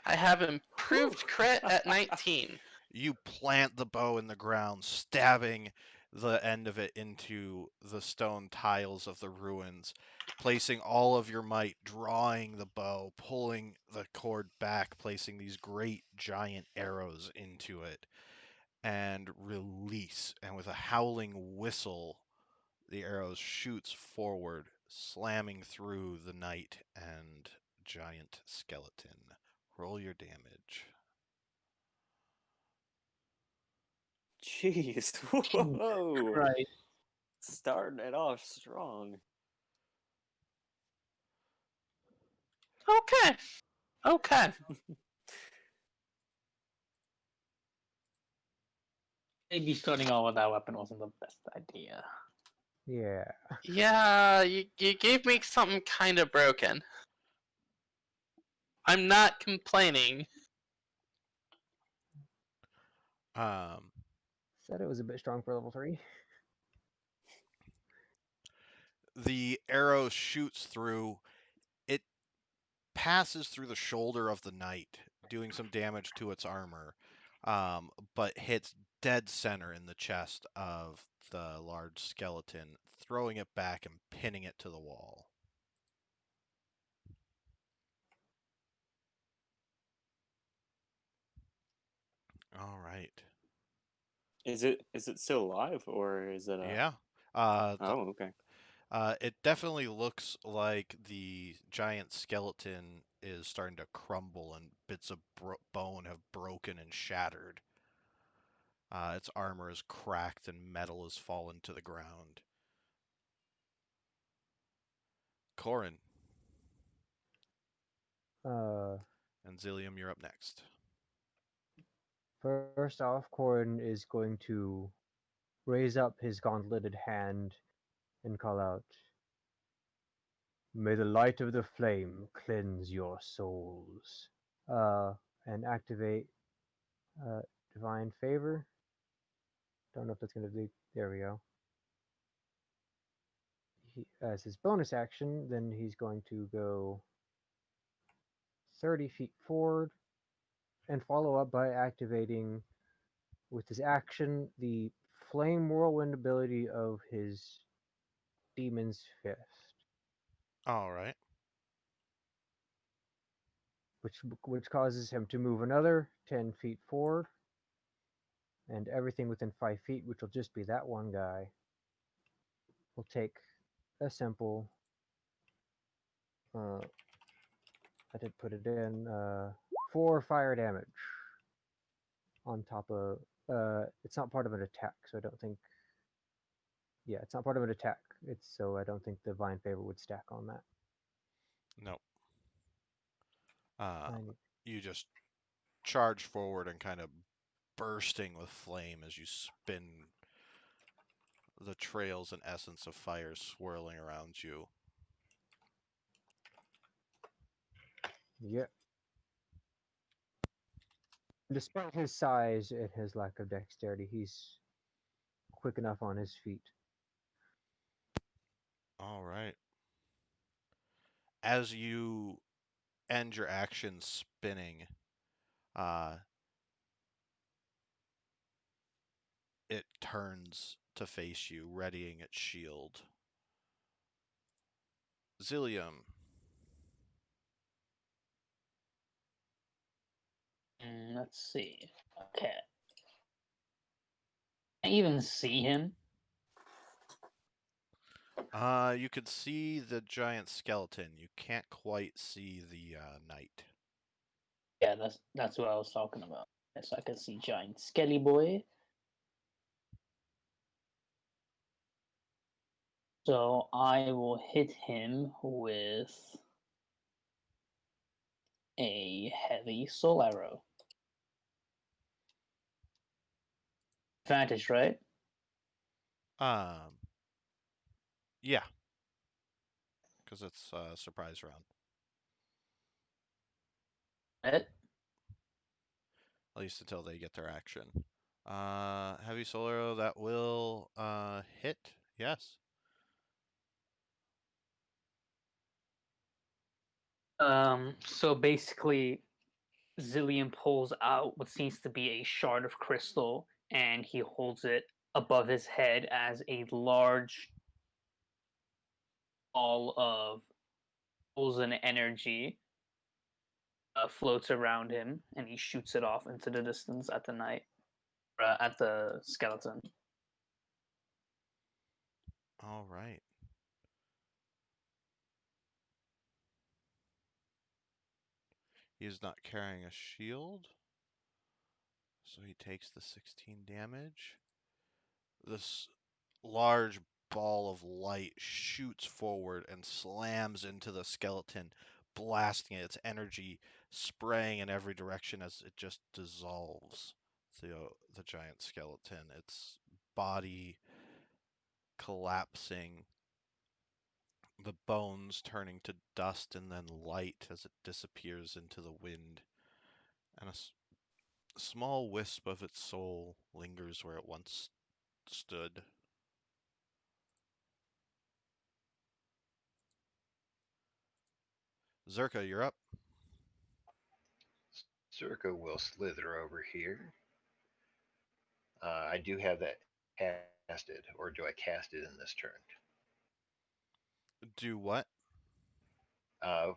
I have improved crit at 19. You plant the bow in the ground, stabbing the end of it into the stone tiles of the ruins, placing all of your might, drawing the bow, pulling the cord back, placing these great giant arrows into it, and release. And with a howling whistle, the arrows shoots forward, slamming through the knight and giant skeleton. Roll your damage. Jeez. Jesus Whoa. Christ. Starting it off strong. Okay. Okay. Maybe starting off with that weapon wasn't the best idea. Yeah. Yeah, you gave me something kind of broken. I'm not complaining. Um, Said it was a bit strong for level 3. the arrow shoots through. It passes through the shoulder of the knight, doing some damage to its armor, but hits dead center in the chest of the large skeleton, throwing it back and pinning it to the wall. All right. Is it still alive or is it a? Yeah. Uh, the, Oh, okay. it definitely looks like the giant skeleton is starting to crumble and bits of bone have broken and shattered. Its armor is cracked and metal has fallen to the ground. Corin Uh, and Zillium, you're up next. First off, Corin is going to raise up his gauntleted hand and call out, "May the light of the flame cleanse your souls." And activate uh, Divine Favor. Don't know if that's going to be. There we go. As his bonus action, then he's going to go 30 feet forward and follow up by activating with his action the flame whirlwind ability of his demon's fist, All right. which causes him to move another 10 feet forward, and everything within 5 feet, which will just be that one guy, will take a simple. I did put it in 4 fire damage on top of. It's not part of an attack, so I don't think. Yeah, it's not part of an attack. It's so I don't think divine favor would stack on that. No. Uh, I need you just charge forward and kind of bursting with flame as you spin the trails and essence of fire swirling around you. Yeah. Despite his size and his lack of dexterity, he's quick enough on his feet. All right. As you end your action spinning, uh, it turns to face you, readying its shield. Zillium. Let's see. Okay. I even see him. You could see the giant skeleton. You can't quite see the knight. Yeah, that's what I was talking about. So I can see giant Skelly Boy. So I will hit him with a heavy soul arrow. Advantage, right? Um, yeah, because it's a surprise round. Hit. At least until they get their action. Heavy soul arrow, that will hit. Yes. So basically, Zillion pulls out what seems to be a shard of crystal, and he holds it above his head as a large ball of frozen energy floats around him, and he shoots it off into the distance at the night, at the skeleton. All right. He's not carrying a shield, so he takes the 16 damage. This large ball of light shoots forward and slams into the skeleton, blasting its energy, spraying in every direction as it just dissolves the giant skeleton. Its body collapsing, the bones turning to dust and then light as it disappears into the wind, and a small wisp of its soul lingers where it once stood. Zerka, you're up. Circa will slither over here. I do have that casted, or do I cast it in this turn? Do what? Uh,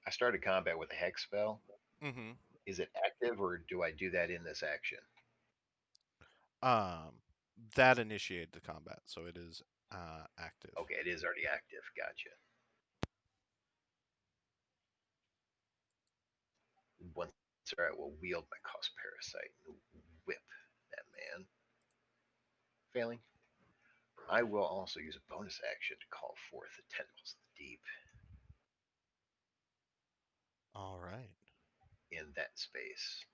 I started combat with a hex spell. Mm-hmm. Is it active, or do I do that in this action? Um, that initiated the combat, so it is active. Okay, it is already active. Gotcha. Once I will wield my cost parasite and whip that man. Failing, I will also use a bonus action to call forth the tentacles of the deep All right. in that space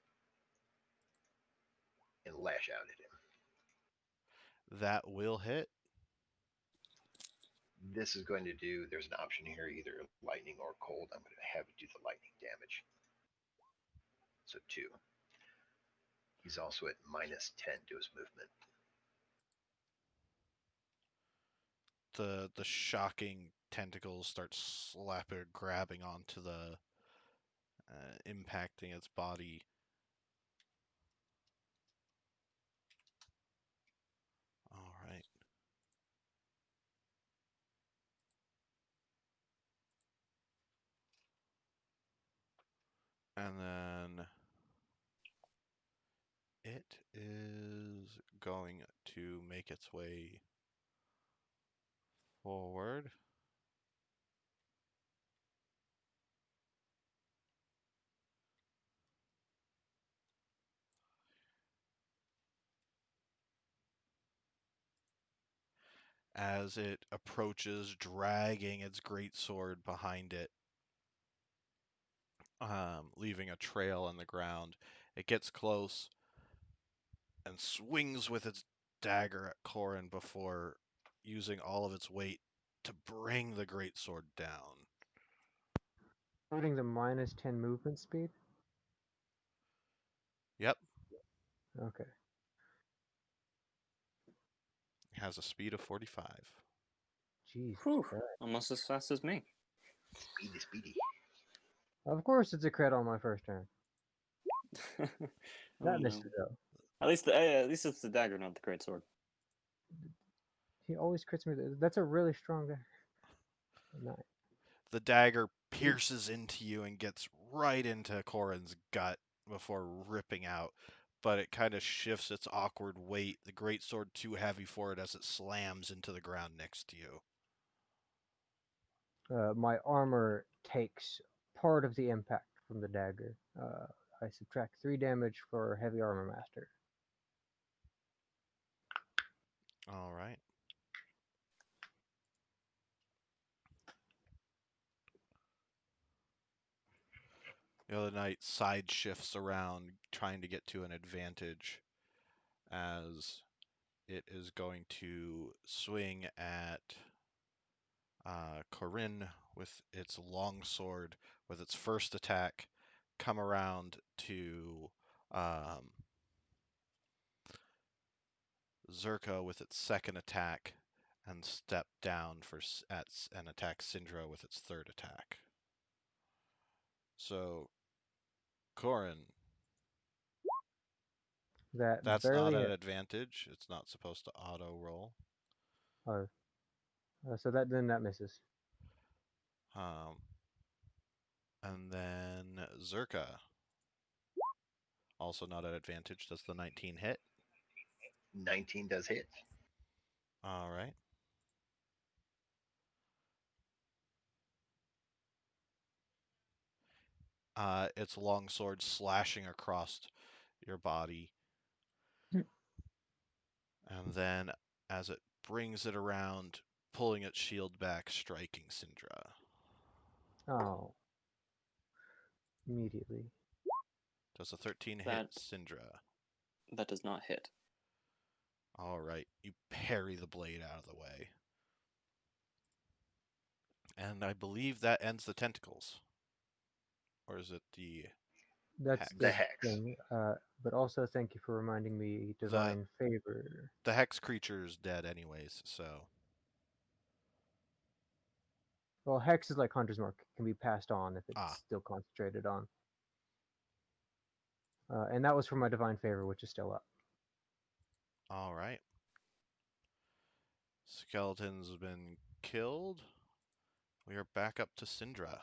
and lash out at him. That will hit. This is going to do, there's an option here, either lightning or cold. I'm going to have it do the lightning damage. So 2. He's also at -10 to his movement. The shocking tentacles start slapping, grabbing onto the, impacting its body. All right. And then it is going to make its way forward. As it approaches, dragging its great sword behind it, leaving a trail on the ground. It gets close and swings with its dagger at Corin before using all of its weight to bring the greatsword down. Including the -10 movement speed? Yep, Okay. it has a speed of 45. Jesus Whew, Christ. almost as fast as me. Speedy, speedy. Of course it's a crit on my first turn. Oh, That no. misses though. At least it's the dagger, not the great sword. He always crits me. That's a really strong guy. 9. The dagger pierces into you and gets right into Corin's gut before ripping out, but it kind of shifts its awkward weight, the greatsword too heavy for it as it slams into the ground next to you. My armor takes part of the impact from the dagger. I subtract 3 damage for heavy armor master. All right. The other knight side shifts around, trying to get to an advantage as it is going to swing at Corinne with its long sword with its first attack, come around to Zerka with its second attack, and step down and attack Syndra with its third attack. So, Corin, That that's not barely an hit. advantage. It's not supposed to auto roll. Oh, so that misses. Um, and then Zerka, also not an advantage. Does the 19 hit? 19 does hit. All right. Its long sword slashing across your body. And then as it brings it around, pulling its shield back, striking Syndra. Oh, immediately. Does a 13 hit That Syndra? that does not hit. All right. You parry the blade out of the way. And I believe that ends the tentacles. Or is it the That's hex? The the hex. thing. But also thank you for reminding me The divine favor. the hex creature is dead anyways, so Well, hex is like Hunter's Mark, can be passed on if it's ah, still concentrated on. And that was for my divine favor, which is still up. all right. Skeleton's been killed. We are back up to Syndra.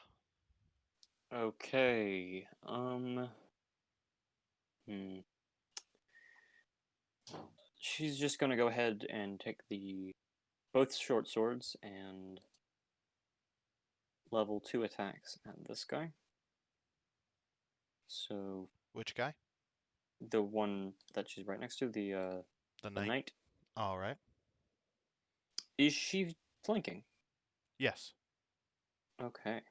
Okay. She's just gonna go ahead and take both short swords and level 2 attacks at this guy. So Which guy? the one that she's right next to, The the knight. knight, All right. is she flanking? Yes. Okay.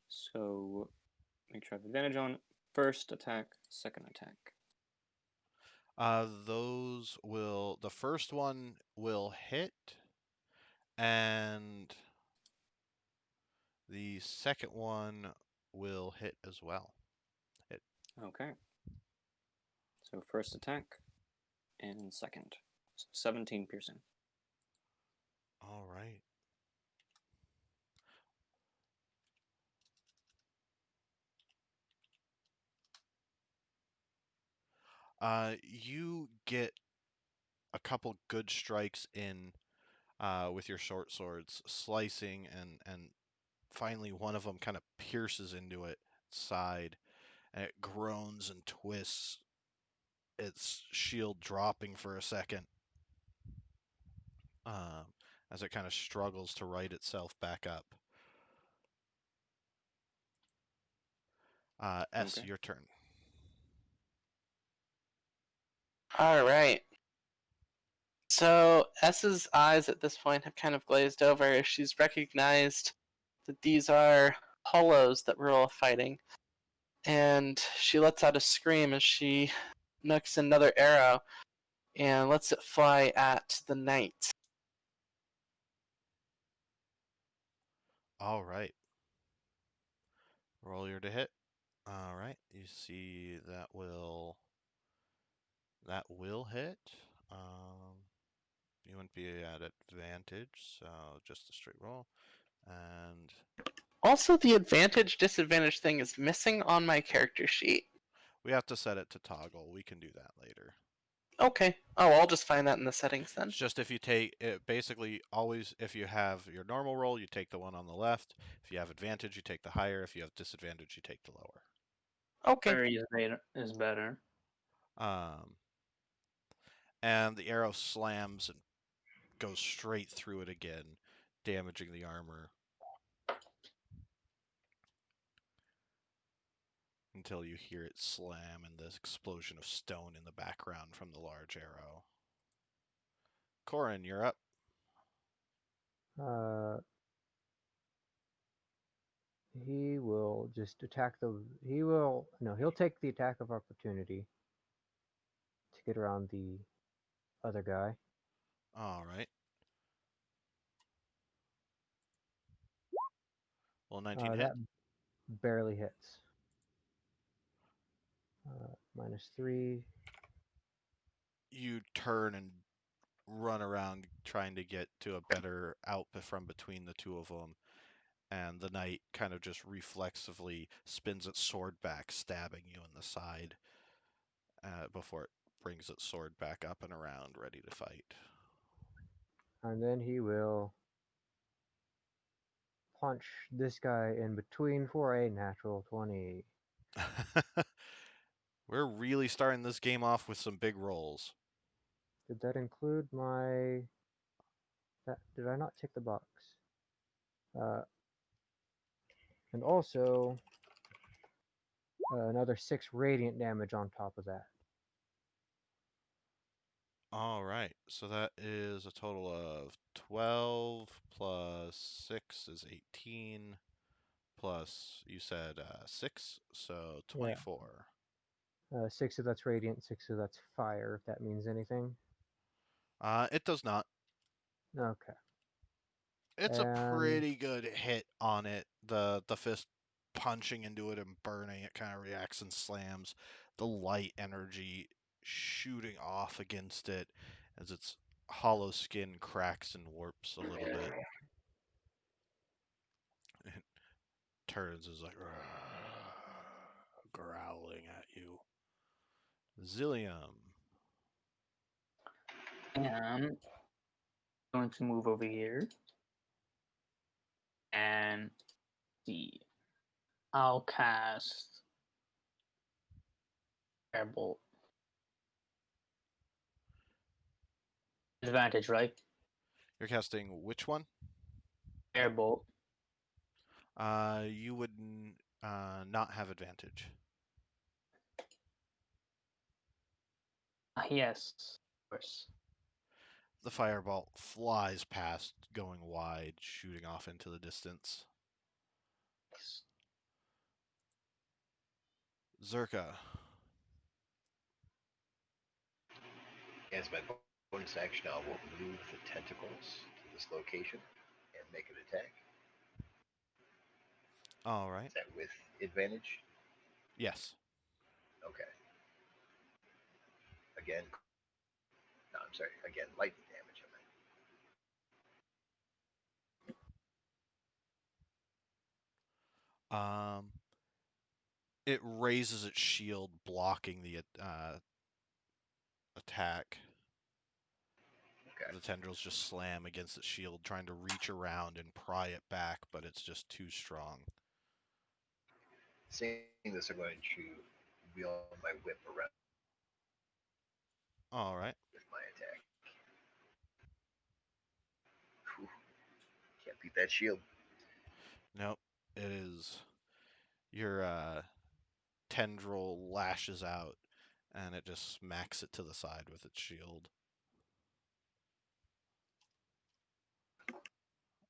So make sure I have advantage on first attack, second attack. The first one will hit, and the second one will hit as well. Okay. So first attack and second. So 17 piercing. All right. You get a couple good strikes in with your short swords, slicing, and finally one of them kind of pierces into its side, and it groans and twists, its shield dropping for a second, um, as it kind of struggles to right itself back up. S, Okay. your turn. All right. So S's eyes at this point have kind of glazed over as she's recognized that these are hollows that we're all fighting. And she lets out a scream as she nooks another arrow and lets it fly at the knight. All right. Roll your to hit. All right. You see that will hit. You wouldn't be at advantage, so just a straight roll. And Also, the advantage disadvantage thing is missing on my character sheet. we have to set it to toggle. We can do that later. Okay. Oh, I'll just find that in the settings then. It's just if you take it, basically always if you have your normal roll, you take the one on the left. If you have advantage, you take the higher. If you have disadvantage, you take the lower. Okay. Fairy is better. Um, and the arrow slams and goes straight through it again, damaging the armor until you hear it slam and this explosion of stone in the background from the large arrow. Corin, you're up. Uh, he will just attack the. He will no. He'll take the attack of opportunity to get around the other guy. All right. Well, 19 hit. That barely hits. -3. You turn and run around trying to get to a better out from between the two of them, and the knight kind of just reflexively spins its sword back, stabbing you in the side before it brings its sword back up and around, ready to fight. And then he will punch this guy in between for a natural 20. We're really starting this game off with some big rolls. Did that include my... did I not tick the box? And also another 6 radiant damage on top of that. All right, so that is a total of 12 plus 6 is 18, plus you said 6, so 24. Yeah. 6 of that's radiant, 6 of that's fire, if that means anything. It does not. Okay. It's a And pretty good hit on it. The fist punching into it and burning it kind of reacts and slams. The light energy shooting off against it as its hollow skin cracks and warps a little bit. It turns is like growling at you. Zillium. And going to move over here. And see. I'll cast Airbolt. Advantage, right? You're casting which one? Airbolt. You would not have advantage. Yes, of course. The fireball flies past, going wide, shooting off into the distance. Zerka. As my bonus action, I will move the tentacles to this location and make an attack. All right. Is that with advantage? Yes. Okay. Again, no, I'm sorry. Again, lightning damage. Um, it raises its shield, blocking the attack. Okay. The tendrils just slam against its shield, trying to reach around and pry it back, but it's just too strong. Seeing this, I'm going to wheel my whip around All right. with my attack. Whew. Can't beat that shield. Nope. It is your tendril lashes out, and it just smacks it to the side with its shield.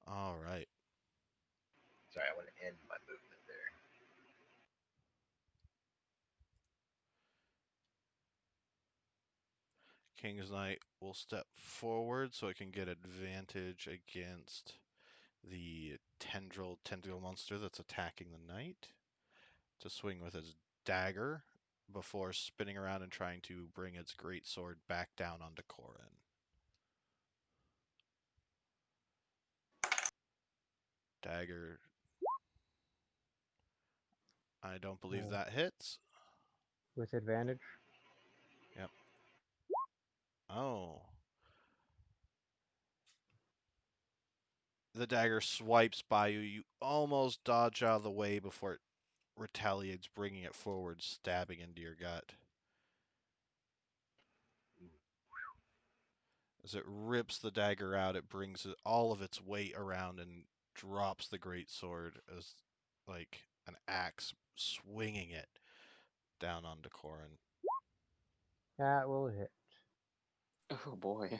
All right. Sorry, I want to end my movement there. King's Knight will step forward so it can get advantage against the tendril monster that's attacking the knight, to swing with his dagger before spinning around and trying to bring its great sword back down onto Corin. Dagger. I don't believe Uh, that hits. with advantage. Yep. Oh. The dagger swipes by you. You almost dodge out of the way before it retaliates, bringing it forward, stabbing into your gut. As it rips the dagger out, it brings all of its weight around and drops the great sword as like an axe, swinging it down onto Corin. That will hit. Oh boy.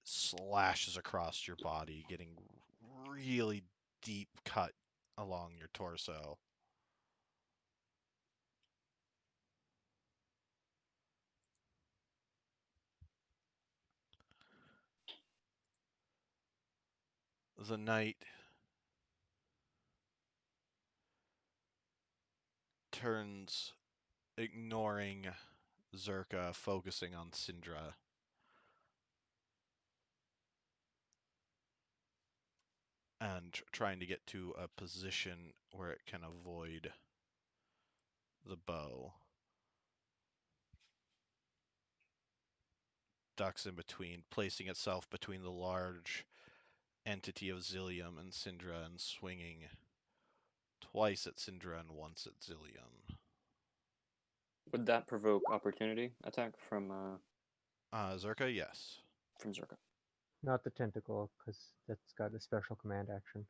Slashes across your body, getting really deep cut along your torso. The knight turns, ignoring Zerka, focusing on Syndra. And trying to get to a position where it can avoid the bow. Ducks in between, placing itself between the large entity of Zillium and Syndra and swinging twice at Syndra and once at Zillium. Would that provoke opportunity attack from Zerka, yes. Zerka? Not the tentacle, because that's got a special command action.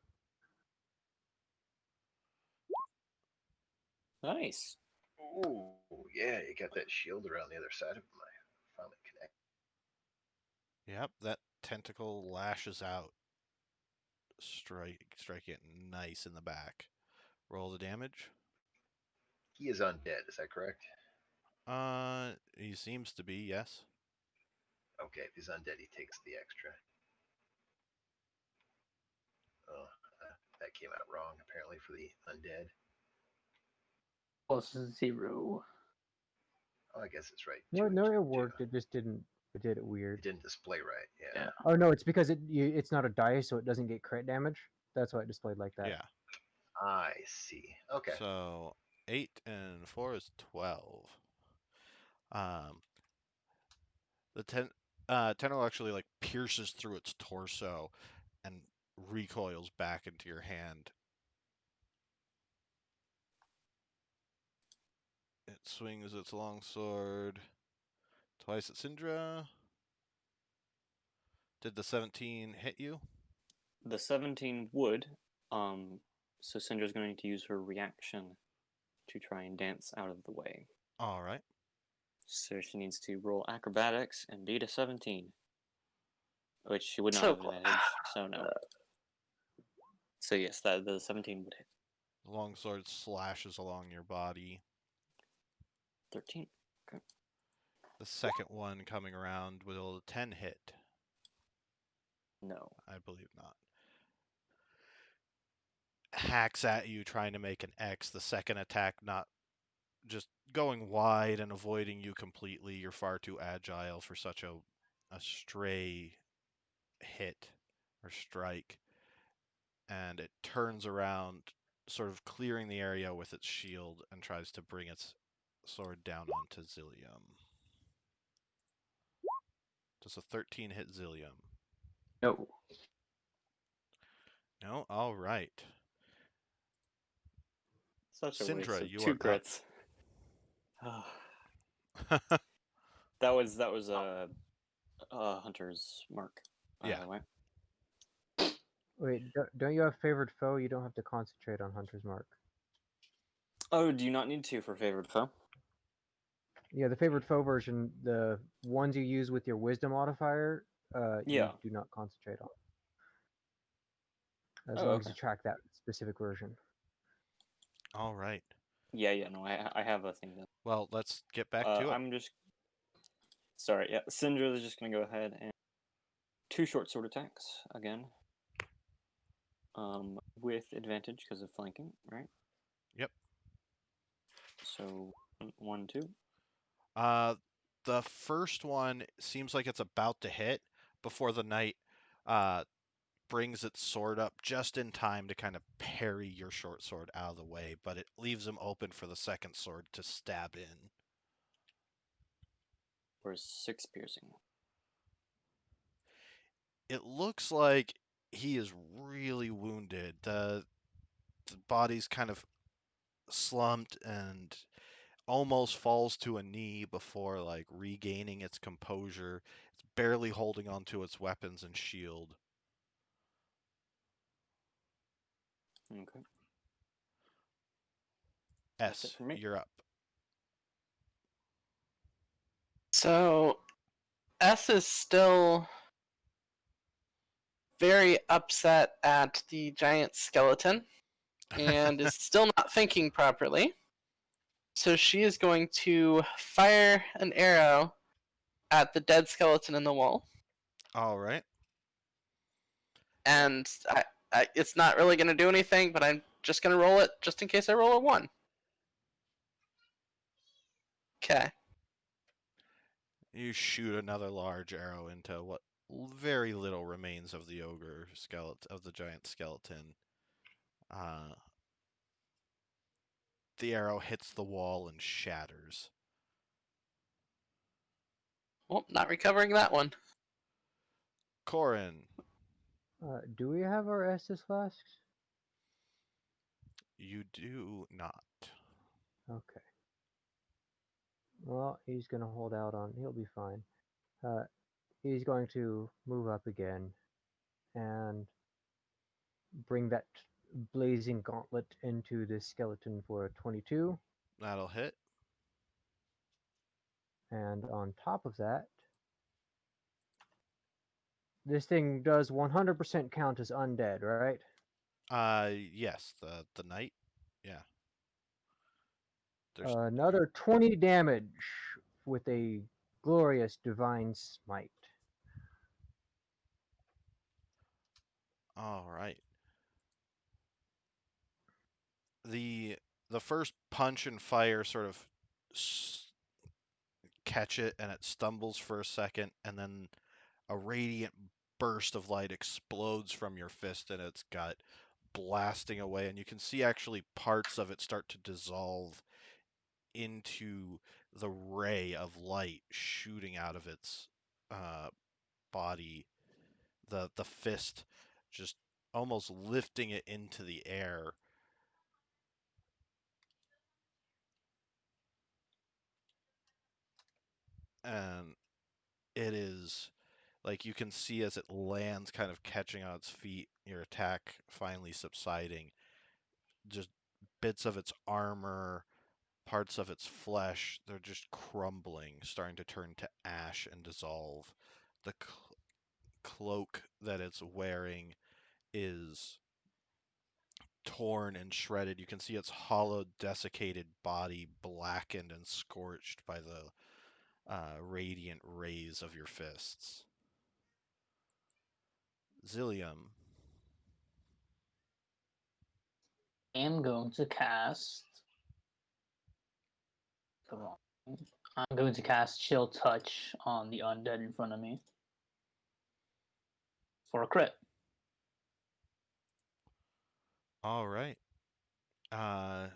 Nice. Oh, yeah, you got that shield around the other side of him. I finally connect. Yep, that tentacle lashes out, striking it nice in the back. Roll the damage. He is undead, is that correct? He seems to be, yes. Okay, if he's undead, he takes the extra. Oh, that came out wrong, apparently, for the undead. Plus 0. Oh, I guess it's right. No, Two no, and it two. worked. It just didn't. It did it weird. It didn't display right. Yeah. Yeah. Oh no, it's because it's not a dice, so it doesn't get crit damage. That's why it displayed like that. Yeah. I see. Okay. So 8 and 4 is 12. The tentacle actually like pierces through its torso and recoils back into your hand. It swings its long sword twice at Syndra. Did the 17 hit you? The 17 would. So Syndra's going to use her reaction to try and dance out of the way. All right. So she needs to roll acrobatics and beat a 17, which she would not So have advantage. So no. So yes, that the 17 would hit. The long sword slashes along your body. 13. Okay. The second one coming around will 10 hit. No. I believe not. Hacks at you, trying to make an X. The second attack not just going wide and avoiding you completely. You're far too agile for such a stray hit or strike. And it turns around, sort of clearing the area with its shield, and tries to bring its sword down onto Zillium. Does a 13 hit Zillium? No. No? All right. Such a waste Syndra, of you 2 are crits. up. that was a hunter's mark, by Yeah. the way. Wait, don't you have favored foe? You don't have to concentrate on Hunter's Mark. Oh, do you not need to for favored foe? Yeah, the favored foe version, the ones you use with your Wisdom modifier, Yeah. you do not concentrate on. As Oh, long as okay. you track that specific version. All right. Yeah, no, I have a thing then. Well, let's get back to it. I'm just sorry. Yeah, Syndra is just gonna go ahead and 2 short sword attacks again. With advantage because of flanking, right? Yep. So 1, 2. The first one seems like it's about to hit before the knight brings its sword up just in time to kind of parry your short sword out of the way, but it leaves him open for the second sword to stab in. or 6 piercing? It looks like he is really wounded. The body's kind of slumped and almost falls to a knee before like regaining its composure. It's barely holding onto its weapons and shield. Okay. That's it S, for me. you're up. So S is still very upset at the giant skeleton and is still not thinking properly. So she is going to fire an arrow at the dead skeleton in the wall. All right. And it's not really going to do anything, but I'm just going to roll it just in case I roll a 1. Okay. You shoot another large arrow into what very little remains of the ogre skeleton, of the giant skeleton. Uh, the arrow hits the wall and shatters. Well, not recovering that one. Corin, Do we have our Estus flasks? you do not. Okay. Well, he's gonna hold out on. He'll be fine. Uh, he's going to move up again and bring that blazing gauntlet into the skeleton for a 22. That'll hit. And on top of that, this thing does 100% count as undead, right? Yes, the knight. Yeah. There's Another 20 damage with a glorious divine smite. all right. The the first punch and fire sort of catch it and it stumbles for a second and then a radiant burst of light explodes from your fist in its gut, blasting away, and you can see actually parts of it start to dissolve into the ray of light shooting out of its uh, body. The fist just almost lifting it into the air. And it is like you can see as it lands, kind of catching on its feet, your attack finally subsiding. Just bits of its armor, parts of its flesh, they're just crumbling, starting to turn to ash and dissolve. The cloak that it's wearing is torn and shredded. You can see its hollow, desiccated body blackened and scorched by the radiant rays of your fists. Zillium. I am going to cast. Come on. I'm going to cast Chill Touch on the undead in front of me for a crit. All right. Uh,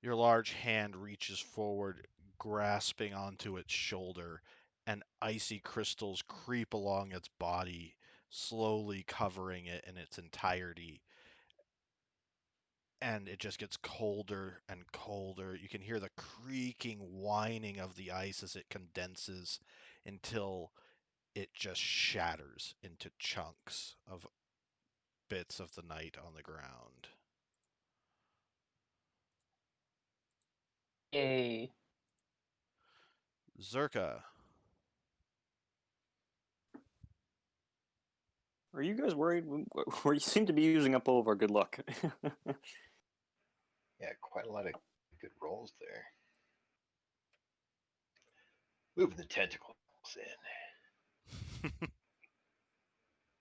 your large hand reaches forward, grasping onto its shoulder, and icy crystals creep along its body, slowly covering it in its entirety. And it just gets colder and colder. You can hear the creaking, whining of the ice as it condenses until it just shatters into chunks of bits of the night on the ground. Yay. Zerka. Are you guys worried? We seem to be using up all of our good luck. Yeah, quite a lot of good rolls there. Moving the tentacles in.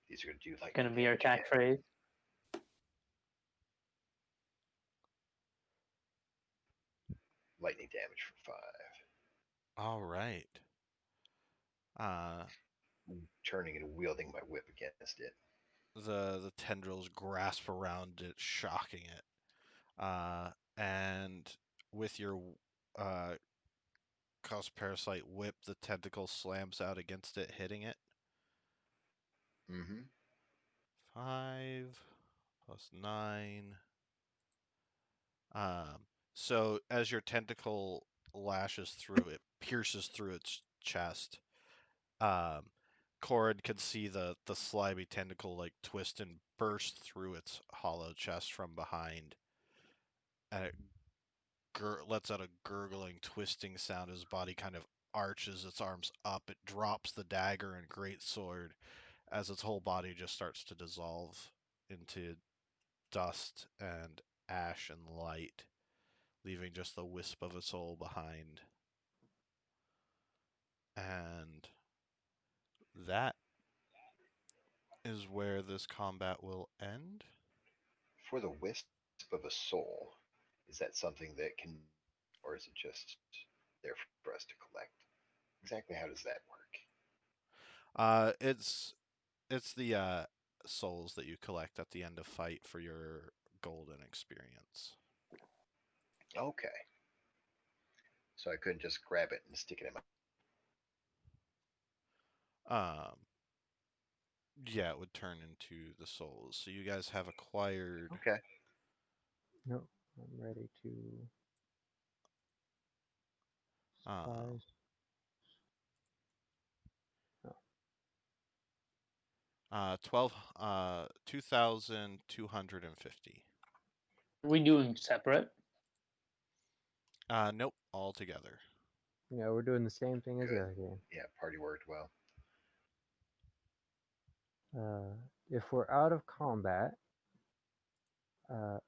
These are going to do like Gonna be our catchphrase. lightning damage for 5. All right. Turning and wielding my whip against it. The tendrils grasp around it, shocking it. And with your cause Parasite whip, the tentacle slams out against it, hitting it. Mm-hmm. 5 plus 9. Um, so as your tentacle lashes through, it pierces through its chest. Um, Corin can see the slimy tentacle like twist and burst through its hollow chest from behind, and it lets out a gurgling, twisting sound as body kind of arches its arms up. It drops the dagger and great sword as its whole body just starts to dissolve into dust and ash and light, leaving just the wisp of a soul behind. And that is where this combat will end. For the wisp of a soul, is that something that can, or is it just there for us to collect? Exactly how does that work? It's the souls that you collect at the end of fight for your golden experience. Okay. So I couldn't just grab it and stick it in my. Um, yeah, it would turn into the souls. So you guys have acquired. Okay. No, I'm ready to Um, supplies. Oh, 2,250. Are we doing separate? Nope, all together. yeah, we're doing the same thing as the Good. other game. Yeah, party worked well. If we're out of combat, uh,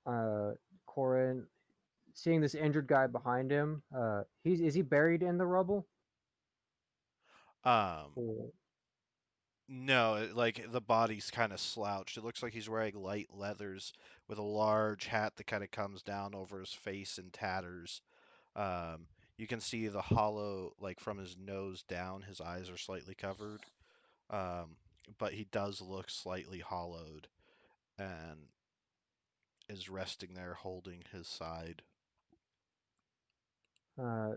uh, Corin, seeing this injured guy behind him, is he buried in the rubble? Um, Or, no, like the body's kind of slouched. It looks like he's wearing light leathers with a large hat that kind of comes down over his face in tatters. You can see the hollow, like from his nose down, his eyes are slightly covered. Um, but he does look slightly hollowed and is resting there holding his side. uh,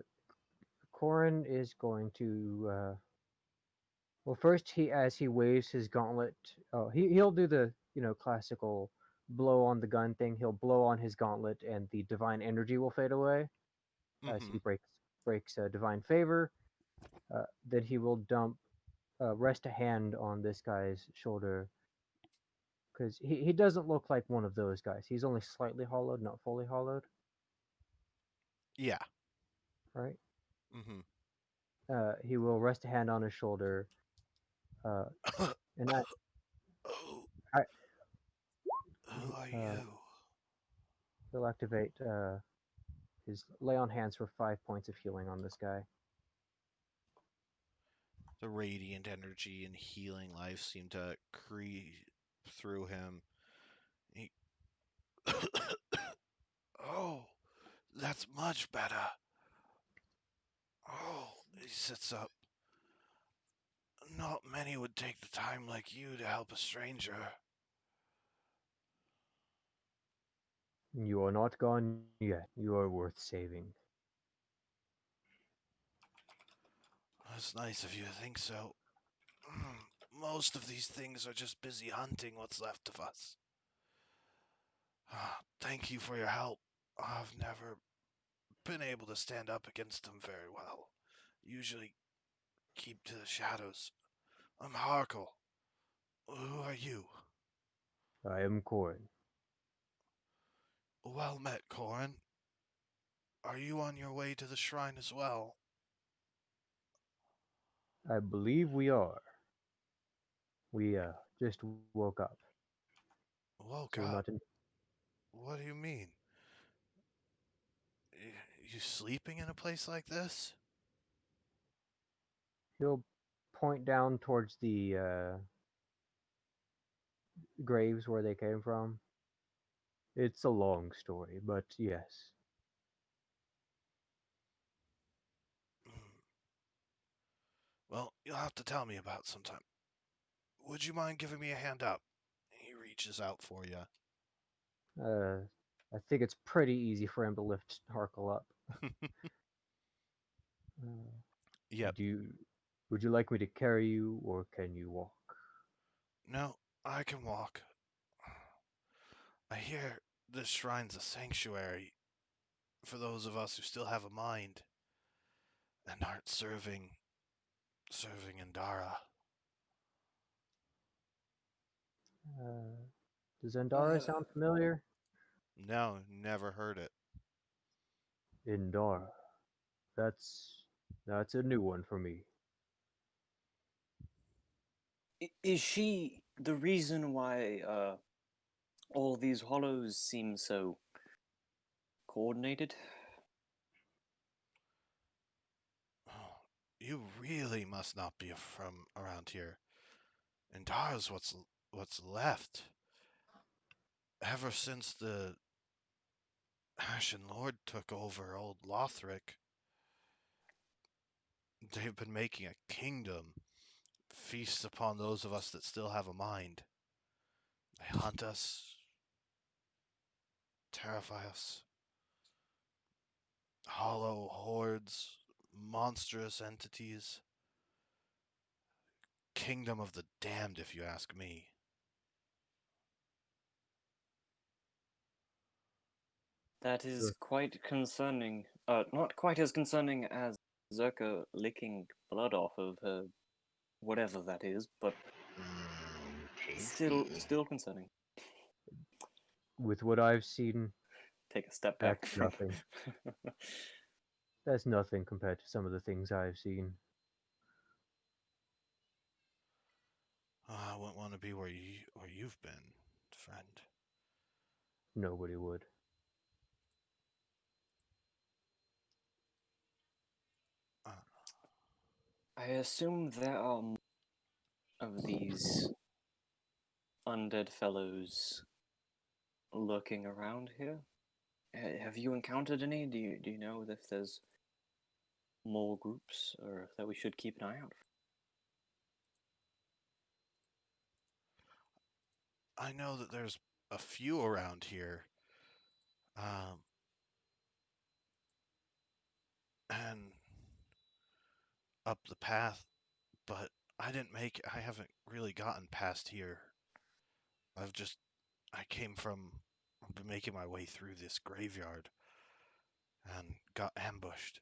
Corin is going to well, first as he waves his gauntlet, oh, he'll do the classical blow on the gun thing. He'll blow on his gauntlet, and the divine energy will fade away as Mm-hmm. he breaks divine favor. Then he will rest a hand on this guy's shoulder because he doesn't look like one of those guys. He's only slightly hollowed, not fully hollowed, Yeah. right? Mm-hmm. He will rest a hand on his shoulder, uh, and Oh, I who are uh, you? he'll activate his lay on hands for 5 points of healing on this guy. The radiant energy and healing life seem to creep through him. He... oh, that's much better. Oh, he sits up. Not many would take the time like you to help a stranger. You are not gone yet. You are worth saving. That's nice of you to think so. Most of these things are just busy hunting what's left of us. Thank you for your help. I've never been able to stand up against them very well. Usually keep to the shadows. I'm Harkle. Who are you? I am Corin. Well met, Corin. Are you on your way to the shrine as well? I believe we are. We just woke up, Woke so we're up? not in. What do you mean? You sleeping in a place like this? He'll point down towards the graves where they came from. It's a long story, but yes. Well, you'll have to tell me about sometime. Would you mind giving me a hand up? He reaches out for you. I think it's pretty easy for him to lift Harkle up. Uh, Yep. do you, would you like me to carry you, or can you walk? No, I can walk. I hear this shrine's a sanctuary for those of us who still have a mind and aren't serving Indara. Uh, does Andara Uh, sound familiar? No, never heard it. Indara. That's a new one for me. is she the reason why all these hollows seem so coordinated? Oh, you really must not be from around here. Indara's what's left. Ever since the Ashen Lord took over old Lothric, they've been making a kingdom feast upon those of us that still have a mind. They hunt us, terrify us. Hollow hordes, monstrous entities. Kingdom of the damned, if you ask me. That is Sure. quite concerning. Not quite as concerning as Zerka licking blood off of her, whatever that is, but Tasty. still concerning. With what I've seen, Take a step that's back from. nothing. That's nothing compared to some of the things I've seen. I wouldn't want to be where you've been, friend. Nobody would. Uh, I assume there are more of these undead fellows lurking around here. Have you encountered any? Do you know if there's more groups or that we should keep an eye out for? I know that there's a few around here, um, and up the path, but I haven't really gotten past here. I've just, I've been making my way through this graveyard and got ambushed.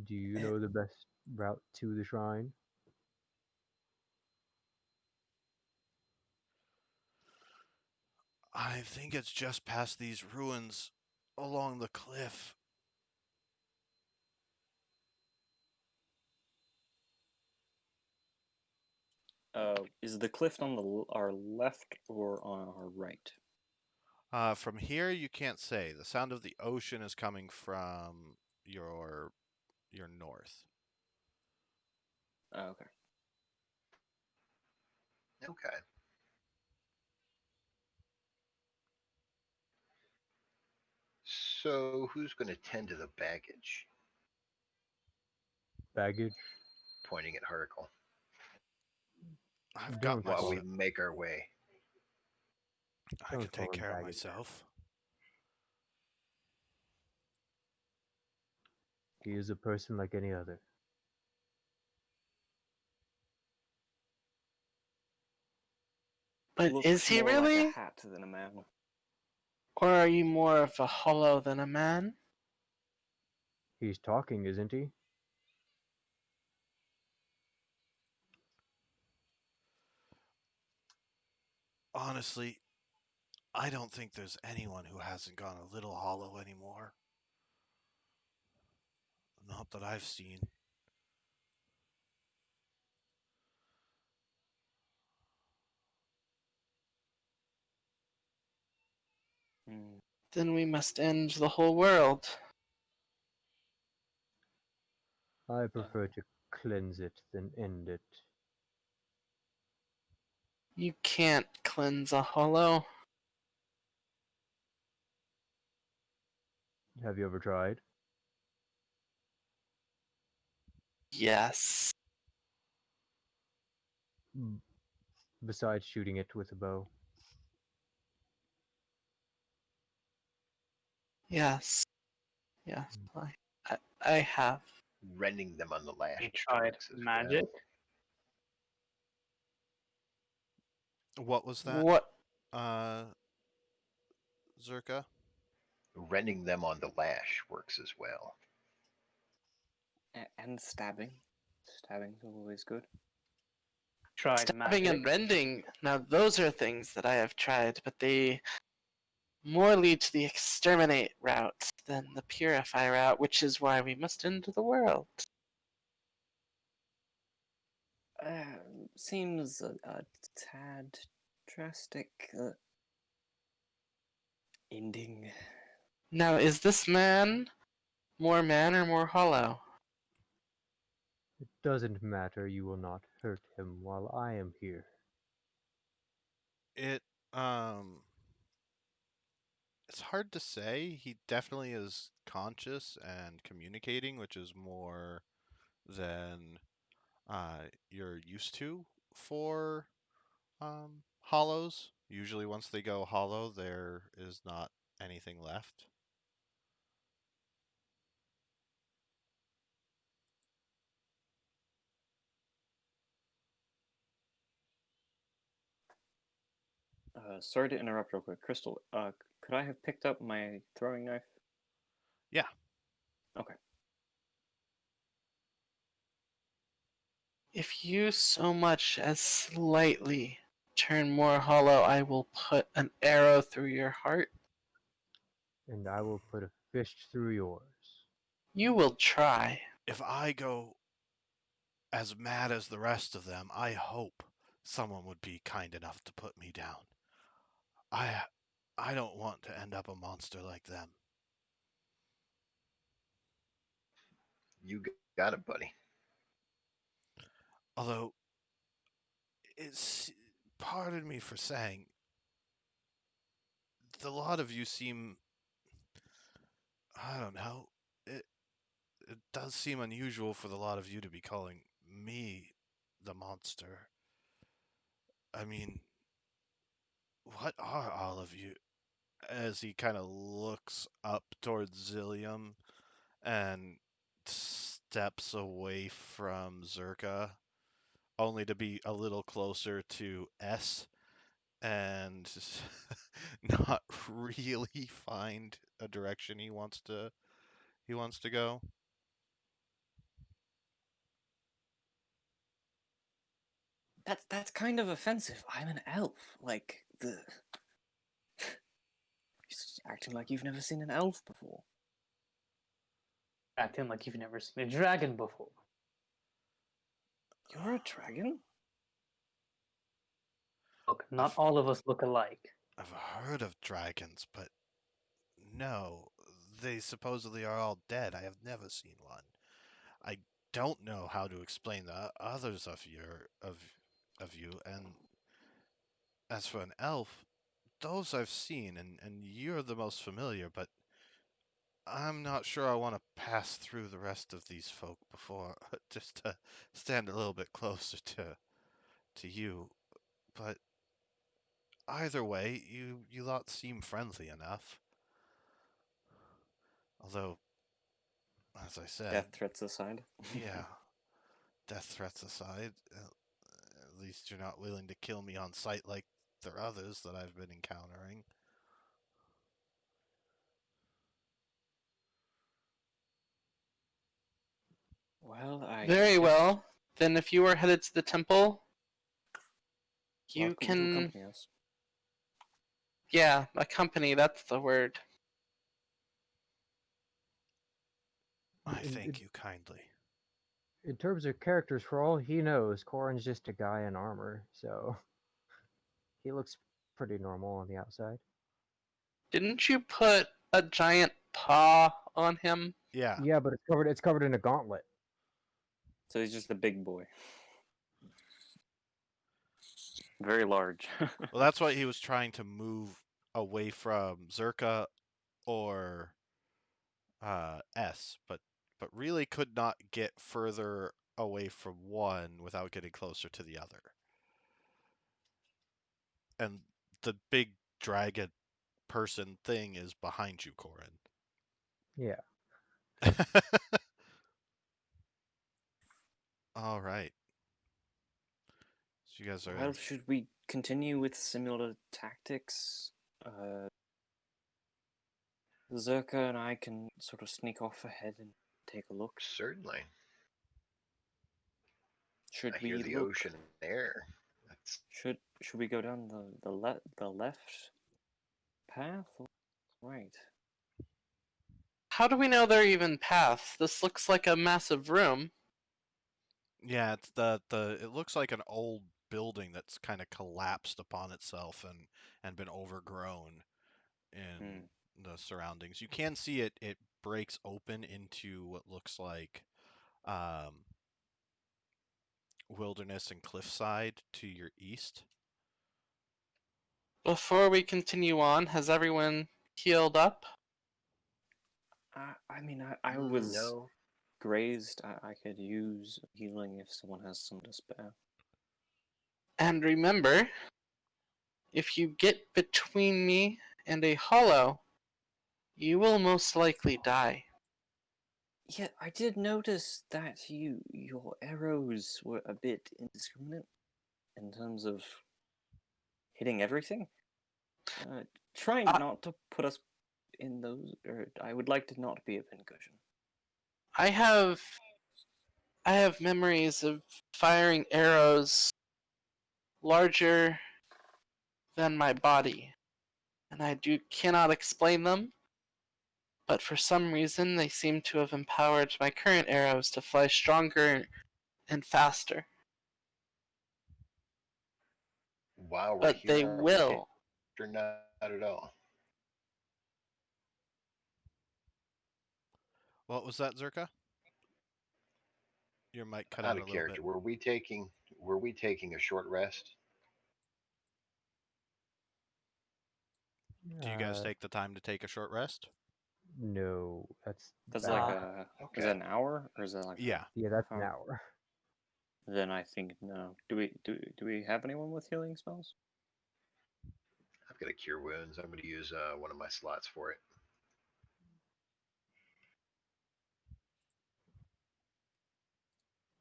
Do you know the best route to the shrine? I think it's just past these ruins along the cliff. Is the cliff on our left or on our right? From here, you can't say. The sound of the ocean is coming from your your north. Okay. Okay. So who's going to tend to the baggage? Baggage? Pointing at Harkle. I've got Don't While call we myself. it make our way. I don't can call take him care of baggage. myself. He is a person like any other. But is Looks he more like a really? hat than a man. Or are you more of a hollow than a man? He's talking, isn't he? Honestly, I don't think there's anyone who hasn't gone a little hollow anymore. Not that I've seen. Hmm. Then we must end the whole world. I Uh, prefer to cleanse it than end it. You can't cleanse a hollow. Have you ever tried? Yes. Mm, besides shooting it with a bow. Yes. Yes. I have. Rending them on the lash You tried works as magic. What was that, What? uh, Zerka? well. Rending them on the lash works as well. And stabbing. Stabbing's always good. Tried Stabbing magic. and rending. Now, those are things that I have tried, but they more lead to the exterminate route than the purify route, which is why we must end the world. Seems a tad drastic ending. Now, is this man or more hollow? It doesn't matter, you will not hurt him while I am here. It um it's hard to say. He definitely is conscious and communicating, which is more than you're used to for hollows. Usually once they go hollow, there is not anything left. Sorry to interrupt real quick. Crystal, could I have picked up my throwing knife? Yeah. Okay. If you so much as slightly turn more hollow, I will put an arrow through your heart. And I will put a fist through yours. You will try. If I go as mad as the rest of them, I hope someone would be kind enough to put me down. I I don't want to end up a monster like them. You got it, buddy. Although it's pardon me for saying, the lot of you seem I don't know. It does seem unusual for the lot of you to be calling me the monster. I mean, what are all of you? As he kind of looks up towards Zillium and steps away from Zerka, only to be a little closer to S and not really find a direction he wants to go. That's kind of offensive. I'm an elf. Like the acting like you've never seen an elf before. Acting like you've never seen a dragon before. You're a dragon? Look, not I've, all of us look alike. I've heard of dragons, but no, they supposedly are all dead. I have never seen one. I don't know how to explain the others of you, and as for an elf, those I've seen, and you're the most familiar, but I'm not sure I want to pass through the rest of these folk before just to stand a little bit closer to you. But either way, you lot seem friendly enough. Although, as I said, Death threats aside. yeah, death threats aside, at least you're not willing to kill me on sight like the others that I've been encountering. Well, I Very guess well. Then, if you are headed to the temple, you welcome to can. accompany us. Yeah, accompany, that's the word. I In, thank in, you kindly. in terms of characters, for all he knows, Corin's just a guy in armor, so he looks pretty normal on the outside. Didn't you put a giant paw on him? Yeah, Yeah, but it's covered in a gauntlet. So he's just a big boy. Very large. well, that's why he was trying to move away from Zerka or S, but really could not get further away from one without getting closer to the other. And the big dragon person thing is behind you, Corin. Yeah. All right. So you guys Well, are. should we continue with similar tactics? Uh, Zerka and I can sort of sneak off ahead and take a look. Certainly. Should I hear we the look? ocean air. That's Should we go down the left path or right? How do we know they're even paths? This looks like a massive room. Yeah, it's the. It looks like an old building that's kind of collapsed upon itself and been overgrown in Hmm. the surroundings. You can see it breaks open into what looks like um, wilderness and cliffside to your east. Before we continue on, has everyone healed up? I mean, I was no. grazed. I could use healing if someone has some to spare. And remember, if you get between me and a hollow, you will most likely die. Yeah, I did notice that your arrows were a bit indiscriminate in terms of hitting everything. Uh, try I, not to put us in those, or I would like to not be a pincushion. I have I have memories of firing arrows larger than my body, and I cannot explain them, but for some reason they seem to have empowered my current arrows to fly stronger and faster. While we're But they here, are we will. or not at all? What was that, Zerka? Your mic cut Out out of a little bit. character. Were we taking a short rest? Do you guys Uh, take the time to take a short rest? no, that's That's like bad. is Okay. that an hour or is that like Yeah. Yeah, half that's an hour? hour. Then I think no. Do we have anyone with healing spells? I've got a cure wounds. I'm going to use one of my slots for it.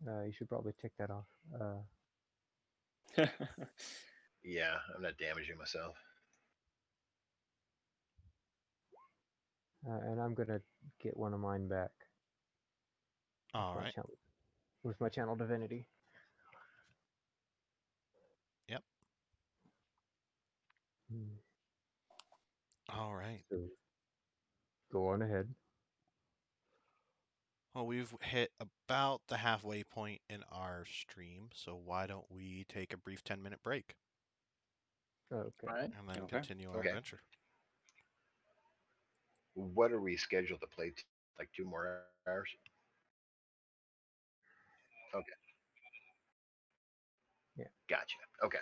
You should probably take that off. Yeah, I'm not damaging myself. And I'm gonna get one of mine back with All my right. channel divinity. Yep. Hmm. All right. So go on ahead. Well, we've hit about the halfway point in our stream, so why don't we take a brief 10-minute break Okay. Right. and then Okay. continue our Okay. adventure? What are we scheduled to play? Like 2 more hours? Okay. Yeah. Gotcha. Okay.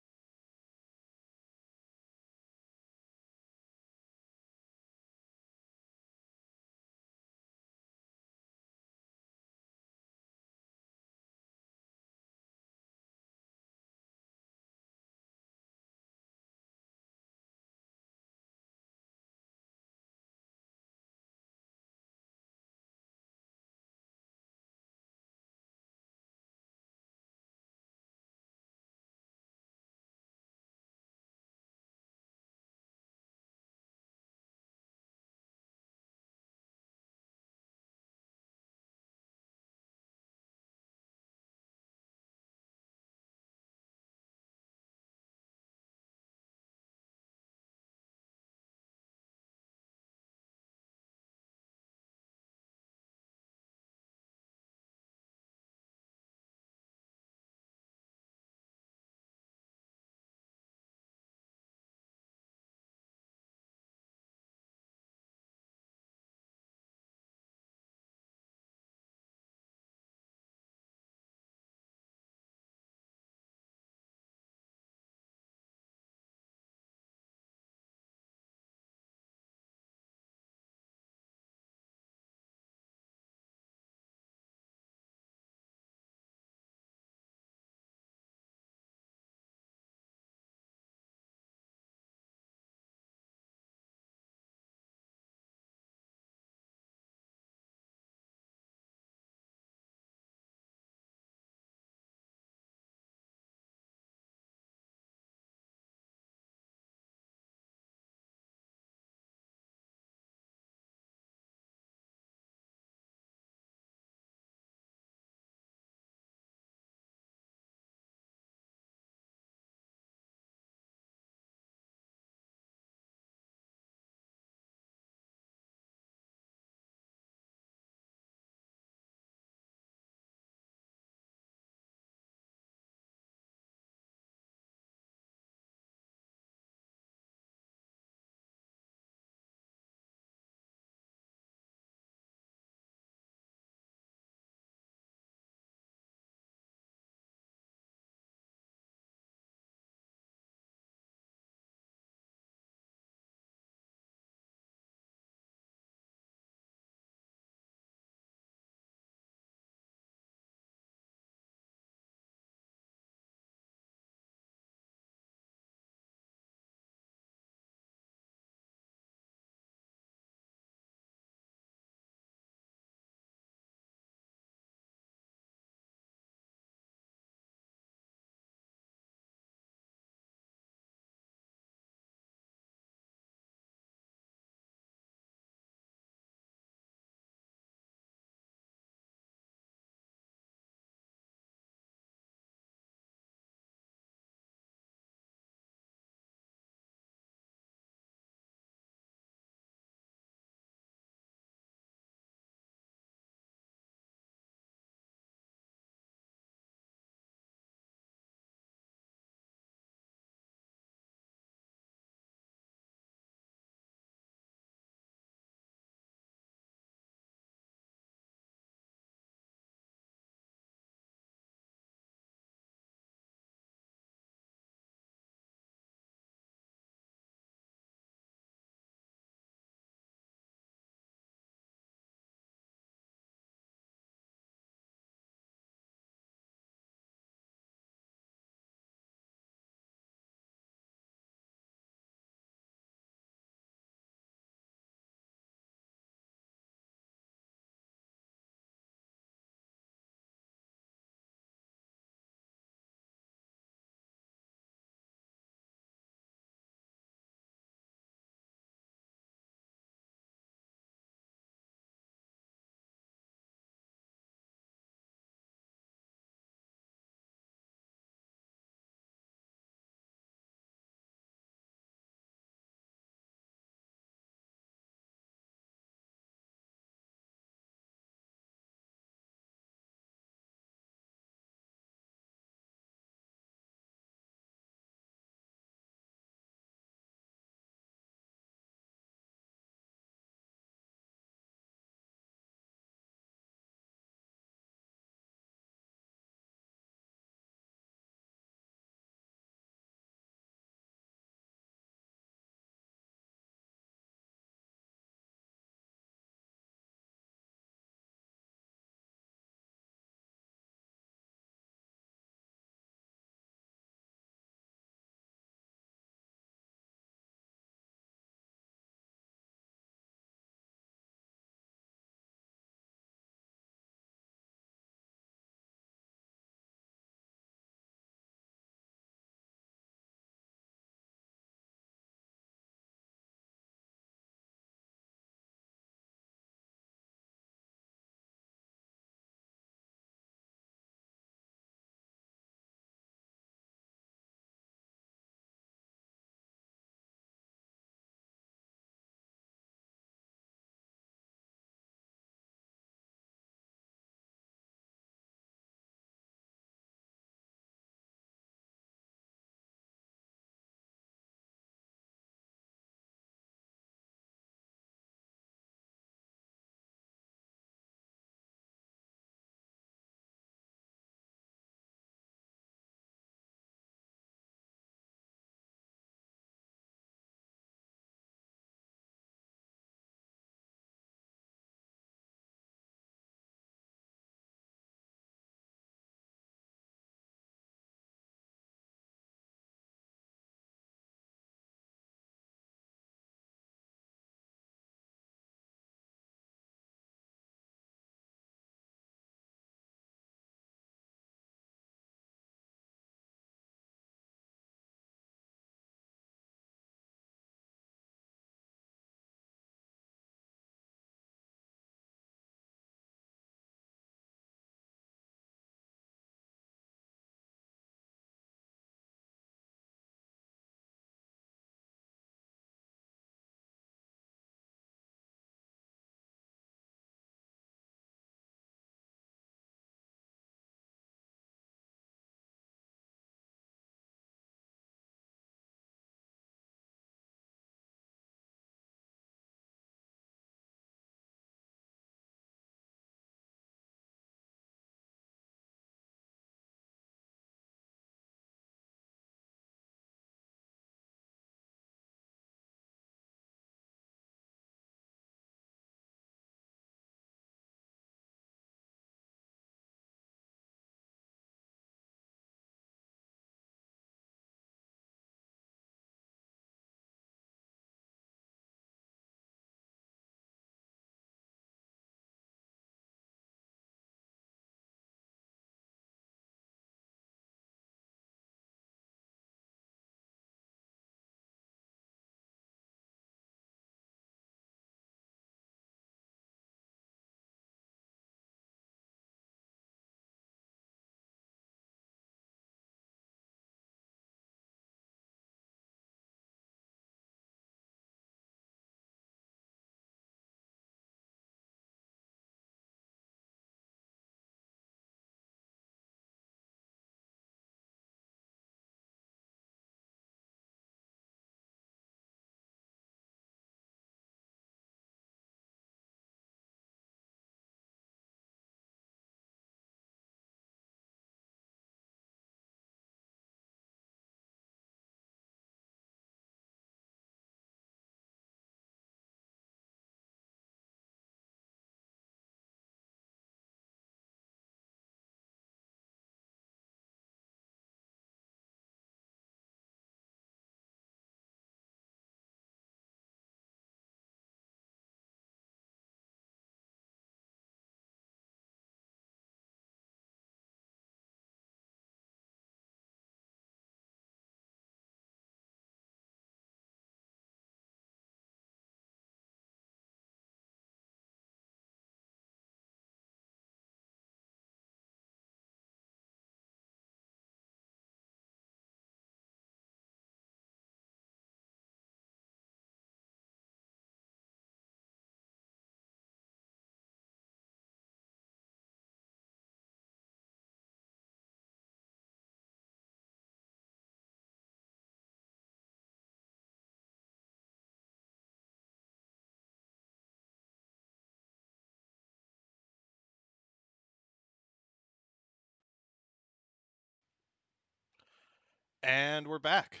And we're back.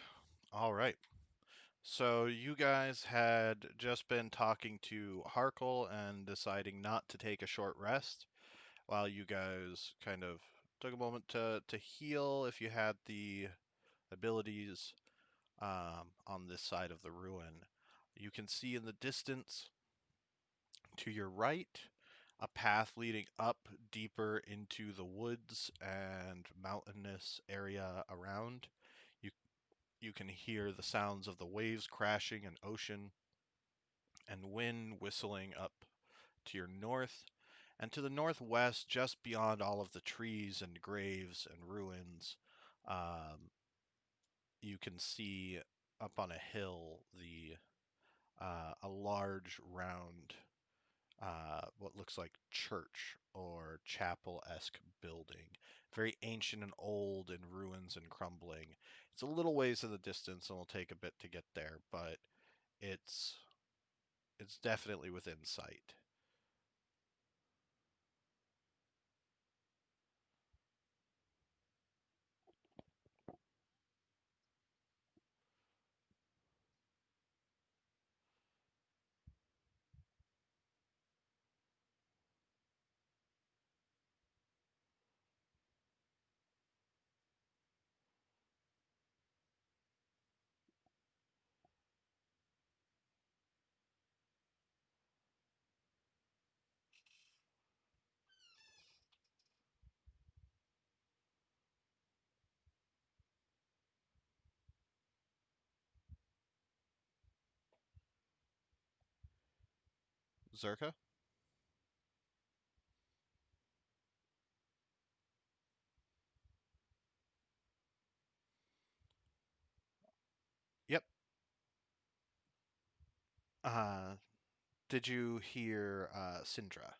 All right. So you guys had just been talking to Harkle and deciding not to take a short rest while you guys kind of took a moment to heal if you had the abilities on this side of the ruin. You can see in the distance to your right a path leading up deeper into the woods and mountainous area around. You you can hear the sounds of the waves crashing and ocean and wind whistling up to your north. And to the northwest, just beyond all of the trees and graves and ruins, um, you can see up on a hill the a large round what looks like church or chapel-esque building. Very ancient and old in ruins and crumbling. It's a little ways in the distance and will take a bit to get there, but it's it's definitely within sight. Zerka? Yep. Uh, did you hear Syndra?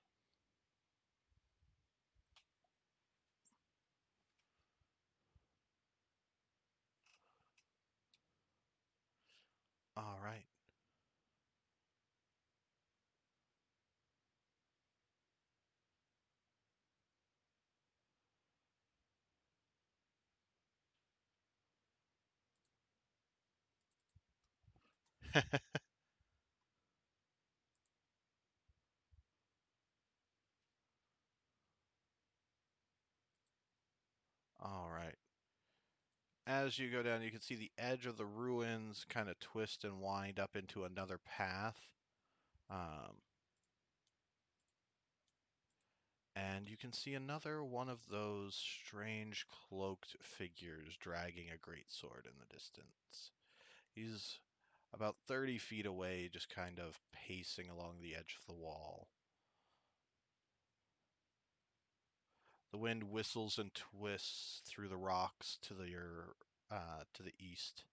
All right. All right. As you go down, you can see the edge of the ruins kind of twist and wind up into another path. Um, and you can see another one of those strange cloaked figures dragging a great sword in the distance. He's about 30 feet away, just kind of pacing along the edge of the wall. The wind whistles and twists through the rocks to the east.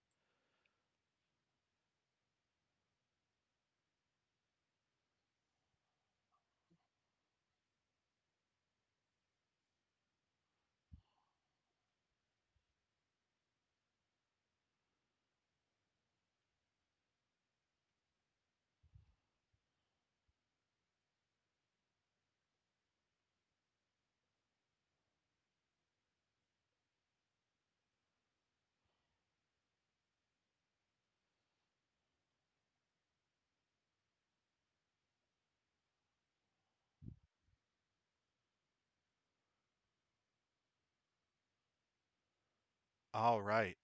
All right.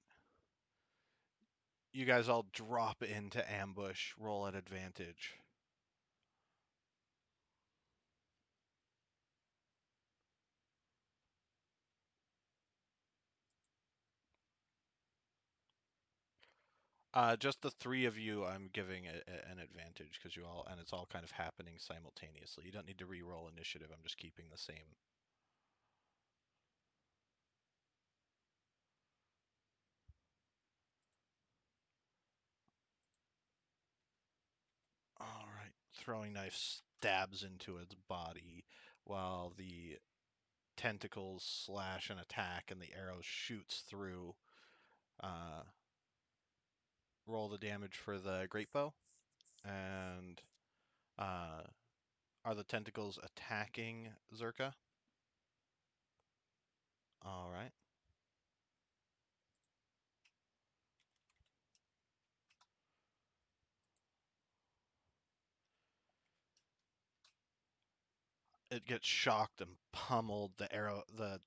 You guys all drop into ambush, roll at advantage. Just the three of you, I'm giving an advantage because you all, and it's all kind of happening simultaneously. You don't need to re-roll initiative. I'm just keeping the same. All right. Throwing knife stabs into its body while the tentacles slash and attack, and the arrow shoots through. Uh, roll the damage for the great bow, and uh, are the tentacles attacking Zerka? All right. it gets shocked and pummeled. The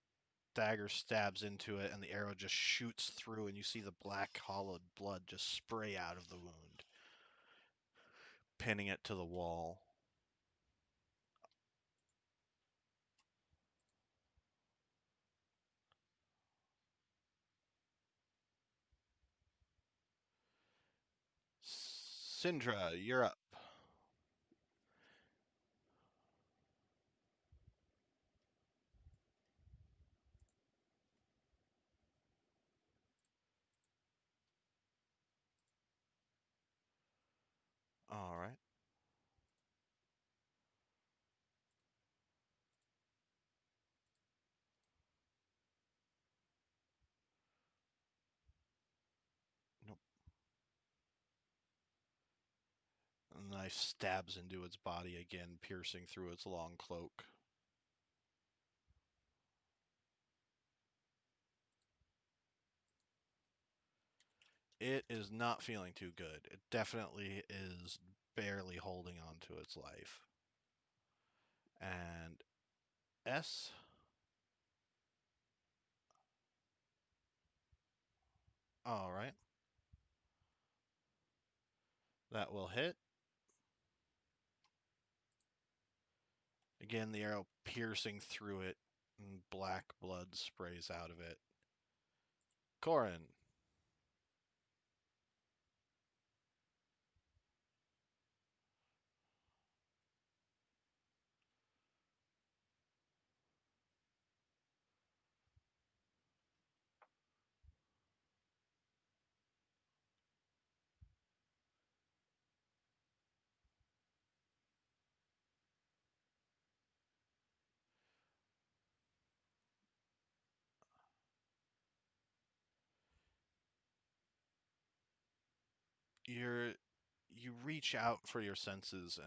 dagger stabs into it, and the arrow just shoots through, and you see the black hollowed blood just spray out of the wound, pinning it to the wall. Syndra, you're up. All right. Nope. The knife stabs into its body again, piercing through its long cloak. It is not feeling too good. It definitely is barely holding on to its life. And S. All right. That will hit. Again, the arrow piercing through it, and black blood sprays out of it. Corin. You reach out for your senses,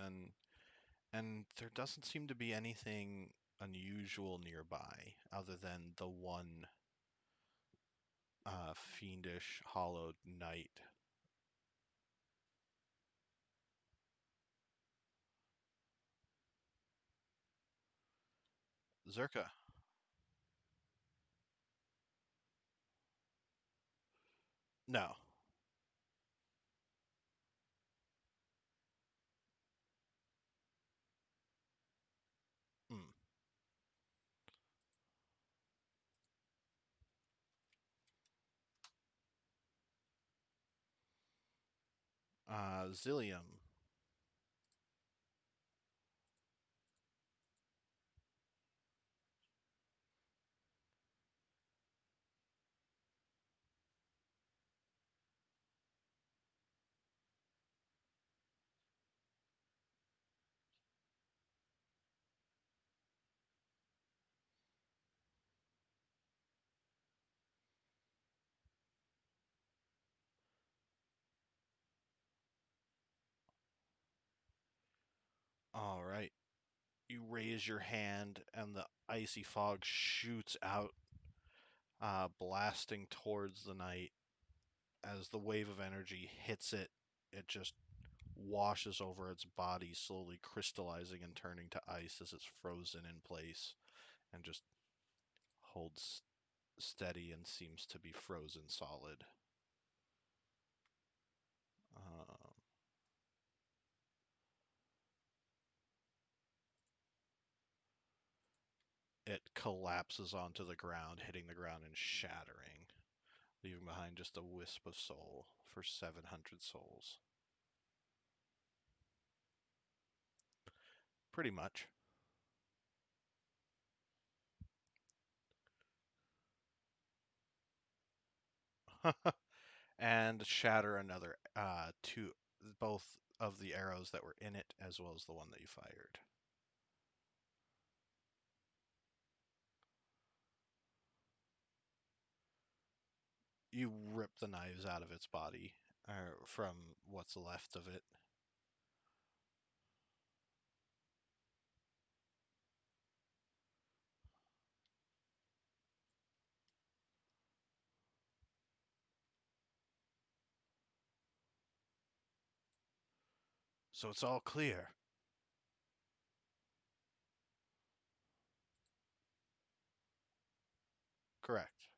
and there doesn't seem to be anything unusual nearby other than the one fiendish hollowed knight. Zerka. No. Mm. Zillium. All right. You raise your hand, and the icy fog shoots out, blasting towards the knight. As the wave of energy hits it, it just washes over its body, slowly crystallizing and turning to ice as it's frozen in place and just holds steady and seems to be frozen solid. Um, it collapses onto the ground, hitting the ground and shattering, leaving behind just a wisp of soul for 700 souls. Pretty much. And shatter another two, both of the arrows that were in it as well as the one that you fired. You rip the knives out of its body, or from what's left of it. So it's all clear. Correct.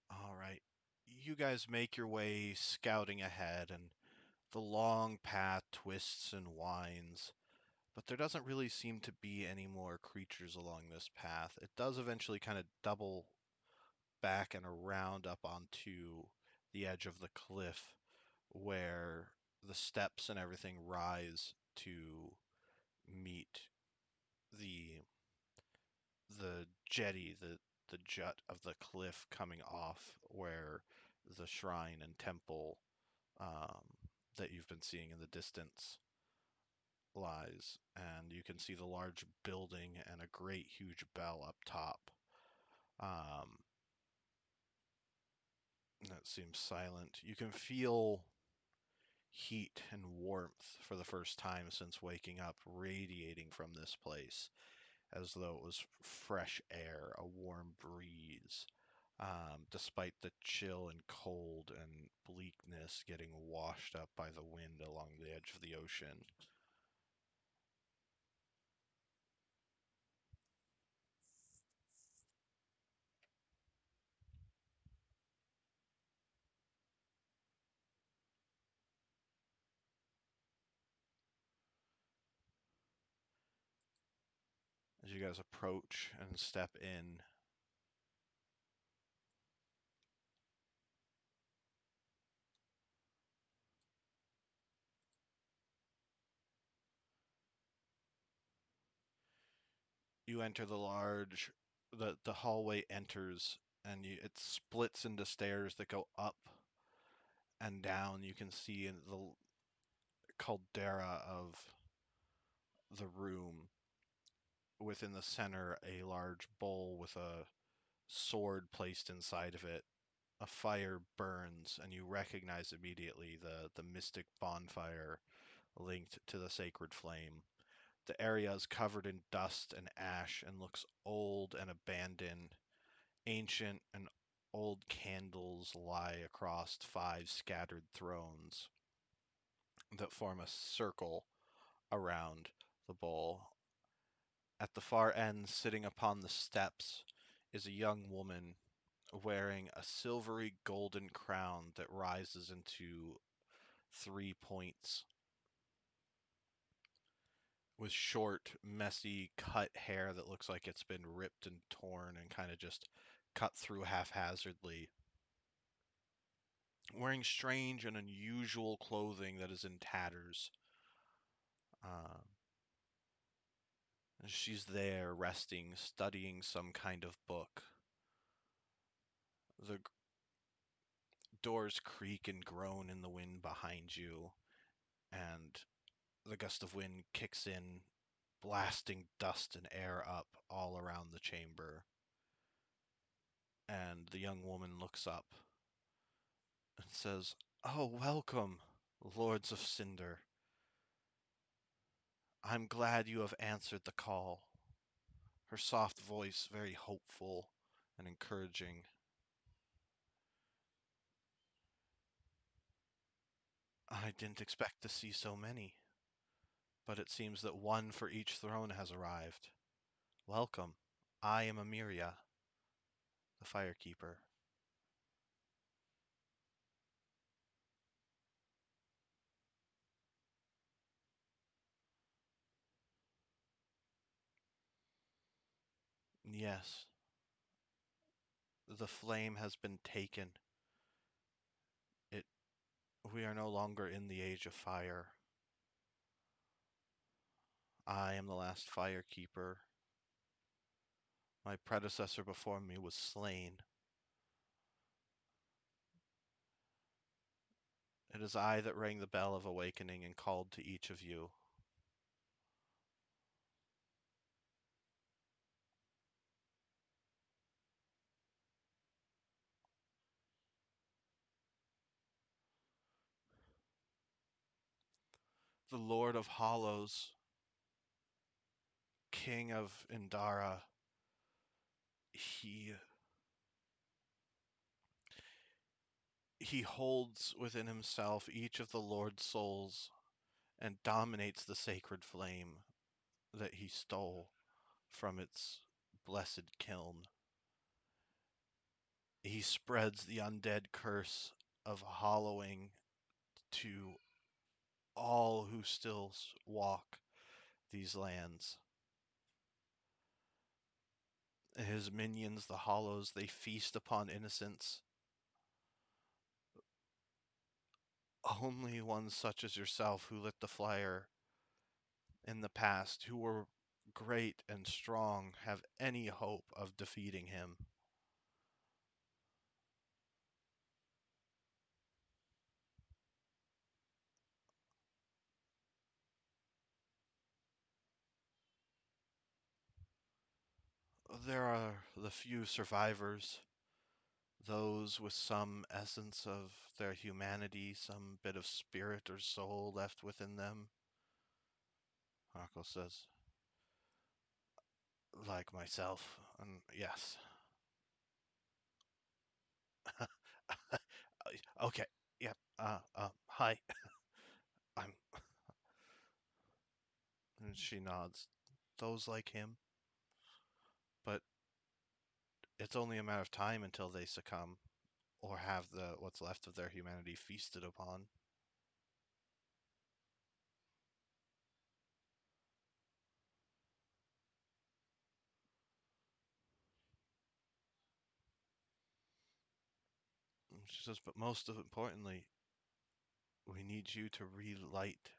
All right. You guys make your way scouting ahead, and the long path twists and winds, but there doesn't really seem to be any more creatures along this path. It does eventually kind of double back and around up onto the edge of the cliff where the steps and everything rise to meet the jetty, the jut of the cliff coming off where the shrine and temple um, that you've been seeing in the distance lies, and you can see the large building and a great huge bell up top. Um, that seems silent. You can feel heat and warmth for the first time since waking up radiating from this place, as though it was fresh air, a warm breeze, despite the chill and cold and bleakness getting washed up by the wind along the edge of the ocean. As you guys approach and step in, you enter the hallway enters, and it splits into stairs that go up and down. You can see in the caldera of the room, within the center, a large bowl with a sword placed inside of it. A fire burns, and you recognize immediately the mystic bonfire linked to the sacred flame. The area is covered in dust and ash and looks old and abandoned. Ancient and old candles lie across 5 scattered thrones that form a circle around the bowl. At the far end, sitting upon the steps, is a young woman wearing a silvery golden crown that rises into 3 points, with short, messy, cut hair that looks like it's been ripped and torn and kind of just cut through haphazardly. Wearing strange and unusual clothing that is in tatters. Uh, she's there, resting, studying some kind of book. The doors creak and groan in the wind behind you, and the gust of wind kicks in, blasting dust and air up all around the chamber. And the young woman looks up and says, "Oh, welcome, Lords of Cinder. I'm glad you have answered the call." Her soft voice very hopeful and encouraging. "I didn't expect to see so many, but it seems that one for each throne has arrived. Welcome. I am Amiria, the Firekeeper." "Yes, the flame has been taken. It We are no longer in the age of fire. I am the last Firekeeper. My predecessor before me was slain. It is I that rang the bell of awakening and called to each of you. The Lord of Hollows, King of Indara, he holds within himself each of the Lord's souls and dominates the sacred flame that he stole from its blessed kiln. He spreads the undead curse of hollowing to all who still walk these lands. His minions, the Hollows, they feast upon innocence. Only ones such as yourself who lit the fire in the past, who were great and strong, have any hope of defeating him. There are the few survivors, those with some essence of their humanity, some bit of spirit or soul left within them. Harkle says, like myself, and yes. Okay, yep, hi. I'm, and she nods. Those like him, but it's only a matter of time until they succumb or have the what's left of their humanity feasted upon. And she says, but most of importantly, we need you to relight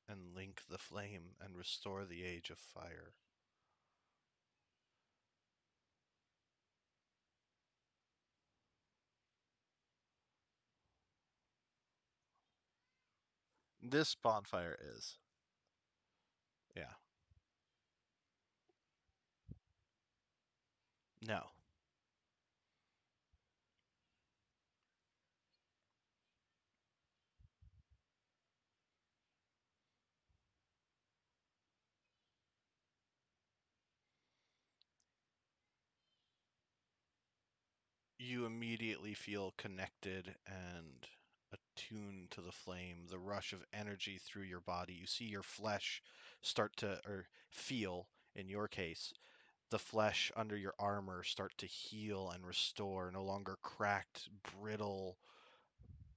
and link the flame and restore the age of fire. This bonfire is. Yeah. No. You immediately feel connected and attuned to the flame, the rush of energy through your body. You see your flesh start to, or feel, in your case, the flesh under your armor start to heal and restore, no longer cracked, brittle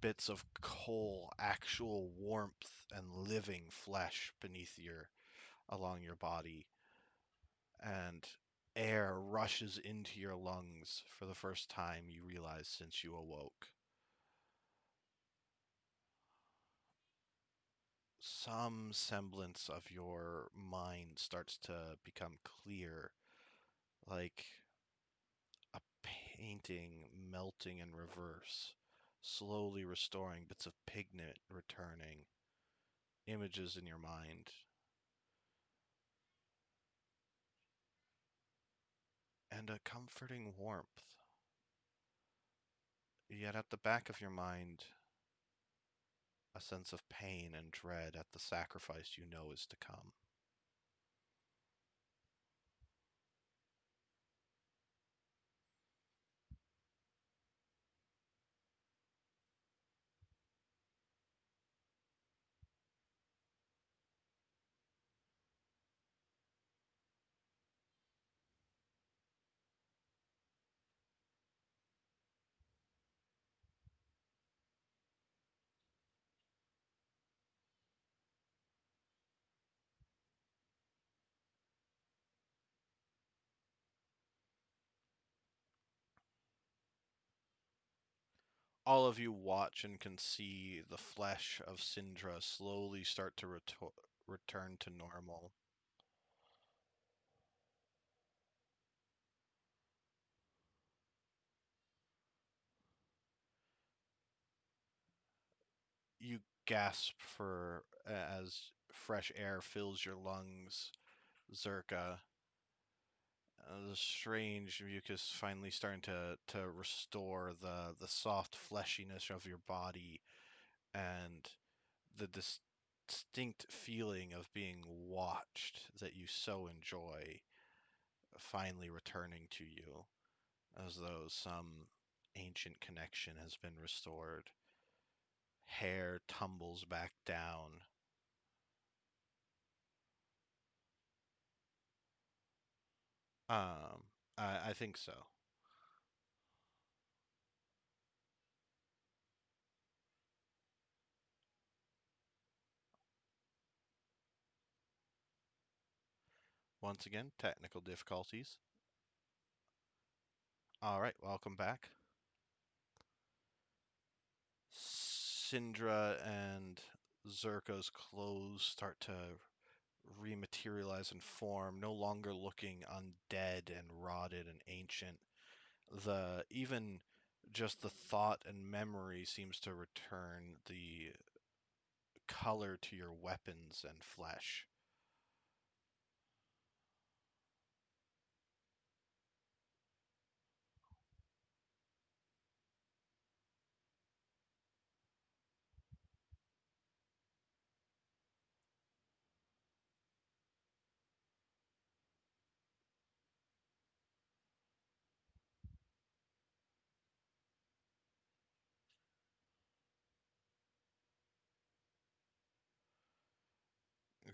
bits of coal, actual warmth and living flesh beneath along your body. And air rushes into your lungs for the first time you realize since you awoke. Some semblance of your mind starts to become clear, like a painting melting in reverse, slowly restoring bits of pigment returning, images in your mind, and a comforting warmth. Yet at the back of your mind, a sense of pain and dread at the sacrifice you know is to come. All of you watch and can see the flesh of Sindra slowly start to return to normal. gasp for as fresh air fills your lungs, Zerka. The strange mucus finally starting to restore the soft fleshiness of your body and the distinct feeling of being watched that you so enjoy finally returning to you, as though some ancient connection has been restored. Hair tumbles back down. I think so. Once again, technical difficulties. All right, welcome back. Syndra and Zerko's clothes start to rematerialize and form, no longer looking undead and rotted and ancient. Even just the thought and memory seems to return the color to your weapons and flesh.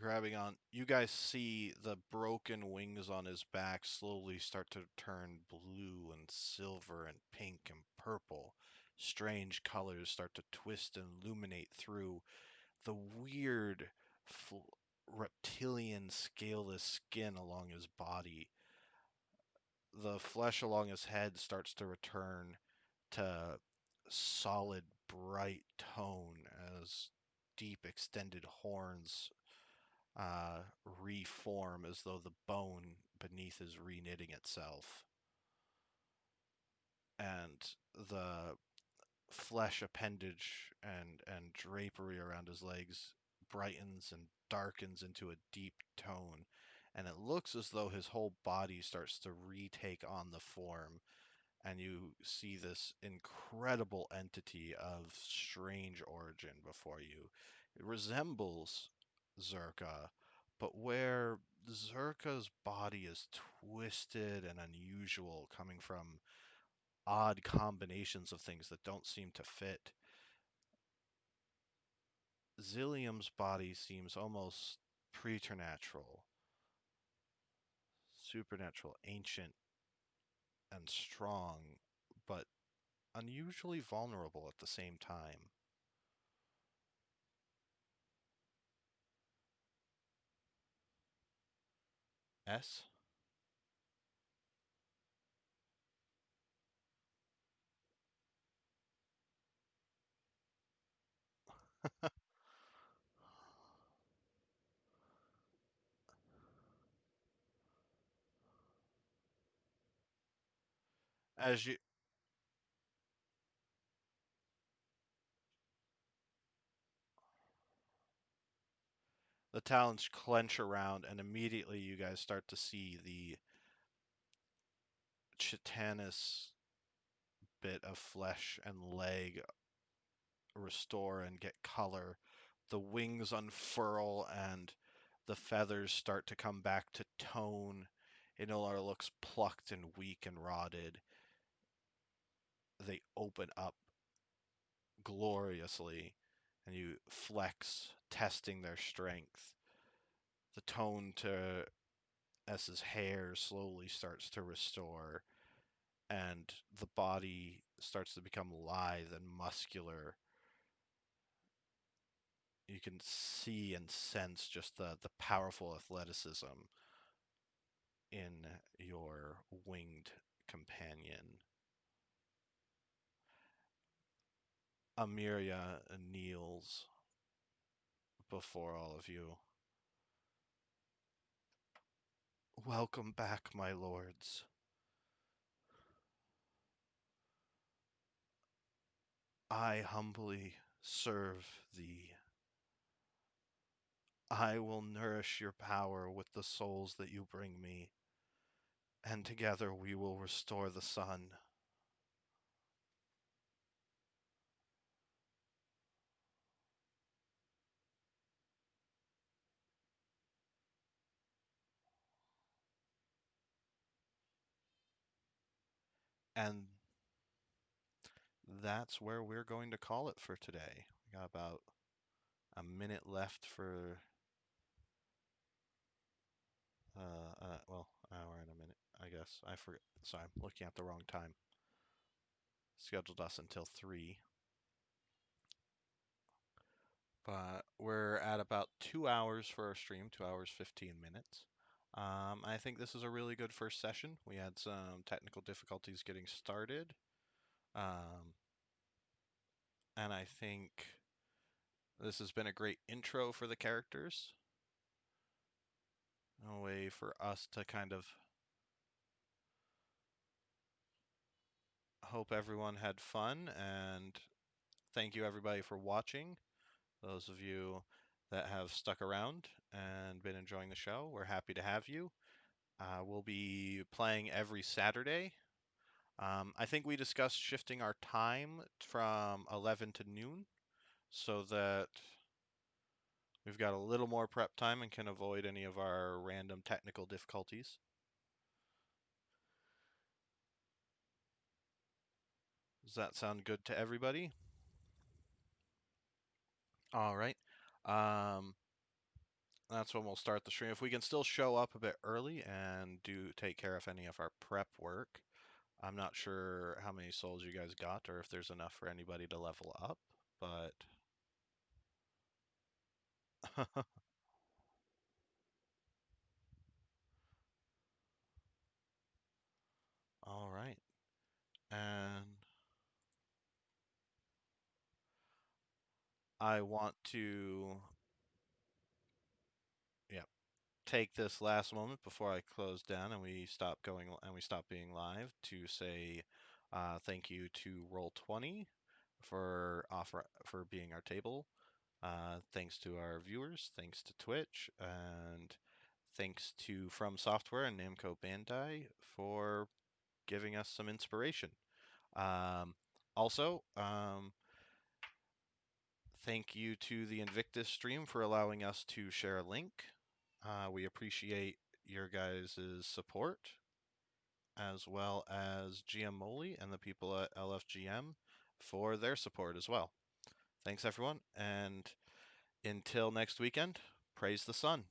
Grabbing on, you guys see the broken wings on his back slowly start to turn blue and silver and pink and purple. Strange colors start to twist and illuminate through the weird reptilian scaleless skin along his body. The flesh along his head starts to return to solid bright tone as deep extended horns reform as though the bone beneath is reknitting itself. And the flesh appendage and drapery around his legs brightens and darkens into a deep tone. And it looks as though his whole body starts to retake on the form. And you see this incredible entity of strange origin before you. It resembles Zerka, but where Zerka's body is twisted and unusual, coming from odd combinations of things that don't seem to fit, Zillium's body seems almost preternatural, supernatural, ancient, and strong, but unusually vulnerable at the same time. S? As you the talons clench around, and immediately you guys start to see the chitinous bit of flesh and leg restore and get color. The wings unfurl and the feathers start to come back to tone. It no longer looks plucked and weak and rotted. They open up gloriously, and you flex, testing their strength. The tone to S's hair slowly starts to restore, and the body starts to become lithe and muscular. You can see and sense just the powerful athleticism in your winged companion. Amiria kneels before all of you. Welcome back, my lords. I humbly serve thee. I will nourish your power with the souls that you bring me, and together we will restore the sun. And that's where we're going to call it for today. We got about a minute left for, well, an hour and a minute, I guess. I forget. Sorry, I'm looking at the wrong time. Scheduled us until 3. But we're at about 2 hours for our stream, 2 hours, 15 minutes. I think this is a really good first session. We had some technical difficulties getting started. Um, and I think this has been a great intro for the characters. A way for us to kind of hope everyone had fun, and thank you everybody for watching. Those of you that have stuck around and been enjoying the show, we're happy to have you. We'll be playing every Saturday. I think we discussed shifting our time from 11 to noon so that we've got a little more prep time and can avoid any of our random technical difficulties. Does that sound good to everybody? All right. That's when we'll start the stream. If we can still show up a bit early and take care of any of our prep work. I'm not sure how many souls you guys got or if there's enough for anybody to level up, but all right. And I want to, yeah, take this last moment before I close down and we stop being live to say thank you to Roll20 for being our table. Thanks to our viewers, thanks to Twitch, and thanks to From Software and Namco Bandai for giving us some inspiration. Also, thank you to the Invictus stream for allowing us to share a link. We appreciate your guys' support, as well as GM Moley and the people at LFGM for their support as well. Thanks, everyone, and until next weekend, praise the sun.